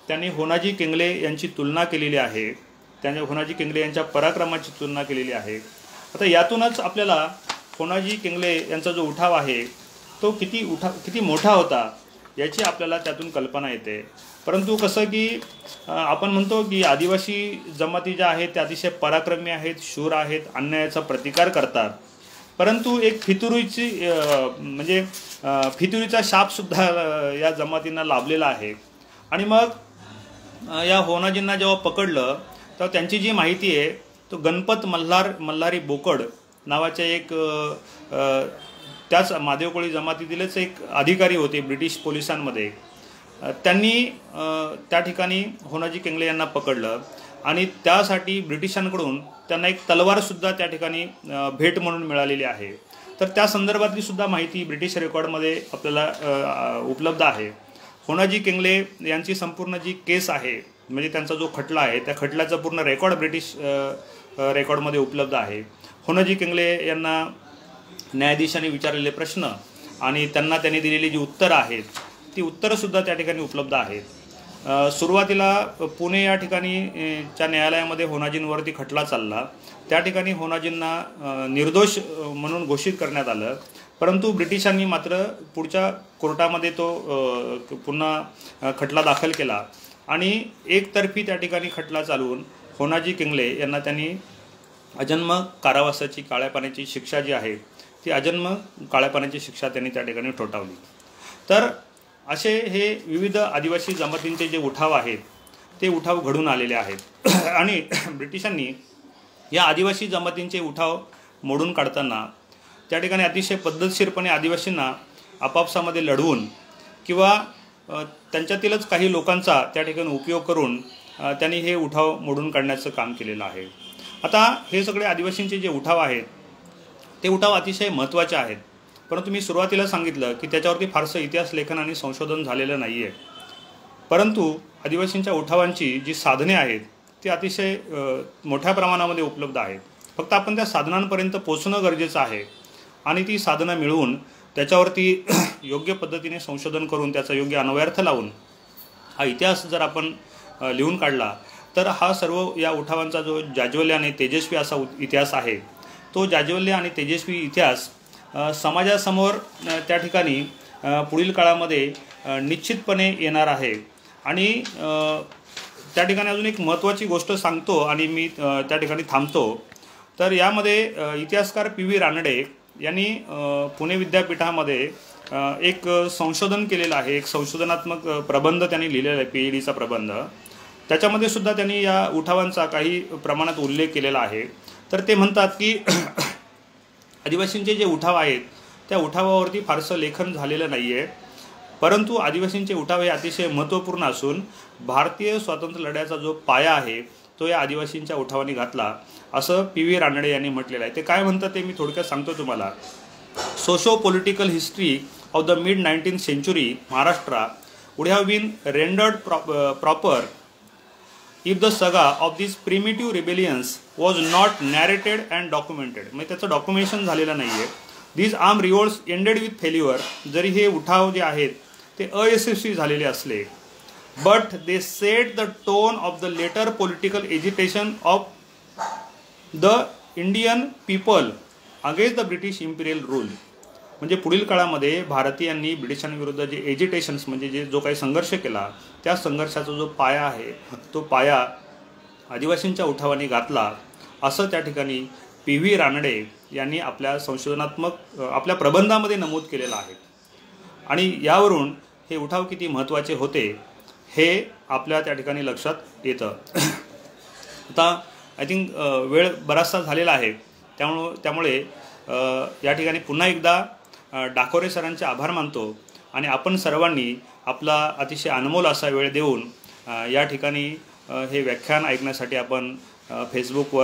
त्यांनी होनाजी केंगले यांची तुलना केलेली आहे, त्यांनी होनाजी केंगले यांच्या पराक्रमाची तुलना केलेली आहे. आता यातूनच आपल्याला होनाजी केंगले यांचा जो उठाव आहे तो किती मोठा होता याची आपल्याला त्यातून कल्पना येते. परंतु कसं की आपण म्हणतो की आदिवासी जमाती ज्या आहेत त्या अतिशय पराक्रमी आहेत, शूर आहेत, अन्यायाचा प्रतिकार करतात, परंतु एक फितुरीचा शापसुद्धा या जमातींना लाभलेला आहे. आणि मग या होनाजींना जेव्हा पकडलं तेव्हा त्यांची जी माहिती आहे तो गणपत मल्हारी बोकड नावाचे एक त्याच मादेवकोळी जमातीतीलच एक अधिकारी होते ब्रिटिश पोलिसांमध्ये. त्यांनी त्या ठिकाणी होनाजी केंगले यांना पकडलं आणि त्यासाठी ब्रिटिशांकडून त्यांना एक तलवारसुद्धा त्या ठिकाणी भेट म्हणून मिळालेली आहे. तर त्या संदर्भातली सुद्धा माहिती ब्रिटिश रेकॉर्डमध्ये आपल्याला उपलब्ध आहे. होनाजी केंगले यांची संपूर्ण जी केस आहे म्हणजे त्यांचा जो खटला आहे त्या खटल्याचा पूर्ण रेकॉर्ड ब्रिटिश रेकॉर्डमध्ये उपलब्ध आहे. होनाजी केंगले यांना न्यायाधीशांनी विचारलेले प्रश्न आणि त्यांनी दिलेली जी उत्तरं आहेत ती उत्तरंसुद्धा त्या ठिकाणी उपलब्ध आहेत. सुरुवातीला पुणे या ठिकाणी च्या न्यायालयामध्ये होनाजींवरती खटला चालला. त्या ठिकाणी होनाजींना निर्दोष म्हणून घोषित करण्यात आलं, परंतु ब्रिटिशांनी मात्र पुढच्या कोर्टामध्ये तो पुन्हा खटला दाखल केला आणि एकतर्फी त्या ठिकाणी खटला चालवून होनाजी किंगले यांना त्यांनी अजन्म कारावासाची काळ्या पाण्याची शिक्षा जी आहे ती अजन्म काळ्या पाण्याची शिक्षा त्यांनी त्या ठिकाणी ठोठावली। तर असे हे विविध आदिवासी जमातींचे जे उठाव आहेत ते उठाव घडून आलेले आहेत आणि ब्रिटिशांनी या आदिवासी जमातींचे उठाव मोडून काढताना त्या ठिकाणी अतिशय पद्धतशीरपणे आदिवासींना आपापसामध्ये लढवून किंवा त्यांच्यातीलच काही लोकांचा त्या ठिकाणी उपयोग करून त्यांनी हे उठाव मोडून काढण्याचं काम केलेलं आहे। आता हे सगळे आदिवासींचे जे उठाव आहेत ते उठाव अतिशय महत्त्वाचे आहेत, परंतु मी सुरुवातीला सांगितलं की त्याच्यावरती फारसं इतिहास लेखन आणि संशोधन झालेलं नाही आहे। परंतु आदिवासींच्या उठावांची जी साधने आहेत ती अतिशय मोठ्या प्रमाणामध्ये उपलब्ध आहेत। फक्त आपण त्या साधनांपर्यंत पोहोचणं गरजेचं आहे आणि ती साधनं मिळवून त्याच्यावरती योग्य पद्धतीने संशोधन करून त्याचा योग्य अन्वयार्थ लावून हा इतिहास जर आपण लिहून काढला तर हा सर्व या उठावांचा जो जाज्वल्य आणि तेजस्वी असा इतिहास आहे तो जाज्वल्य आणि तेजस्वी इतिहास समाजासमोर त्या ठिकाणी पुढील काळामध्ये निश्चितपणे येणार आहे। आणि त्या ठिकाणी अजून एक महत्त्वाची गोष्ट सांगतो आणि मी त्या ठिकाणी थांबतो। तर यामध्ये इतिहासकार PV रानडे यांनी पुणे विद्यापीठामध्ये एक संशोधन केलेलं आहे, एक संशोधनात्मक प्रबंध त्यांनी लिहिलेला आहे, PhDचा प्रबंध। त्याच्यामध्ये सुद्धा त्यांनी या उठावांचा काही प्रमाणात उल्लेख केलेला आहे। तर ते म्हणतात की आदिवासींचे जे उठाव आहेत त्या उठावावरती फारसं लेखन झालेलं नाही आहे, परंतु आदिवासींचे उठाव हे अतिशय महत्त्वपूर्ण असून भारतीय स्वातंत्र्य लढ्याचा जो पाया आहे तो या आदिवासींच्या उठावाने घातला असं PV रानडे यांनी म्हटलेलं आहे। ते काय म्हणतात ते मी थोडक्यात सांगतो तुम्हाला। Socio political history of the mid 19th century Maharashtra would have been rendered proper if the saga of these primitive rebellions was not narrated and documented। म्हणजे त्याचं डॉक्युमेंटेशन झालेलं नाही आहे। These armed revolts ended with failure। जरी हे उठाव जे आहेत ते अयशस्वी झालेले असले, but they set the tone of the later political agitation of the Indian people against the British imperial rule। म्हणजे पुढील काळामध्ये भारतीयांनी ब्रिटिशांविरुद्ध जे एजिटेशन्स म्हणजे जो काही संघर्ष केला त्या संघर्षाचा जो पाया आहे तो पाया आदिवासींच्या उठावाने घातला असं त्या ठिकाणी PV रानडे यांनी आपल्या संशोधनात्मक आपल्या प्रबंधामध्ये नमूद केलेलं आहे। आणि यावरून हे उठाव किती महत्त्वाचे होते हे आपल्या त्या ठिकाणी लक्षात येतं। आता आय थिंक वेळ बराचसा झालेला आहे, त्यामुळे या ठिकाणी पुन्हा एकदा डाकोरे सरांचे आभार मानतो आणि आपण सर्वांनी आपला अतिशय अनमोल असा वेळ देऊन या ठिकाणी हे व्याख्यान ऐकण्यासाठी आपण फेसबुक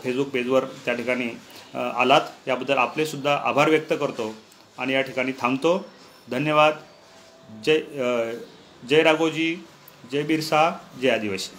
पेजवर त्या ठिकाणी आलात याबद्दल आपले सुद्धा आभार व्यक्त करतो आणि या ठिकाणी थांबतो। धन्यवाद। जय राघोजी, जय बिरसा, जय आदिवासी।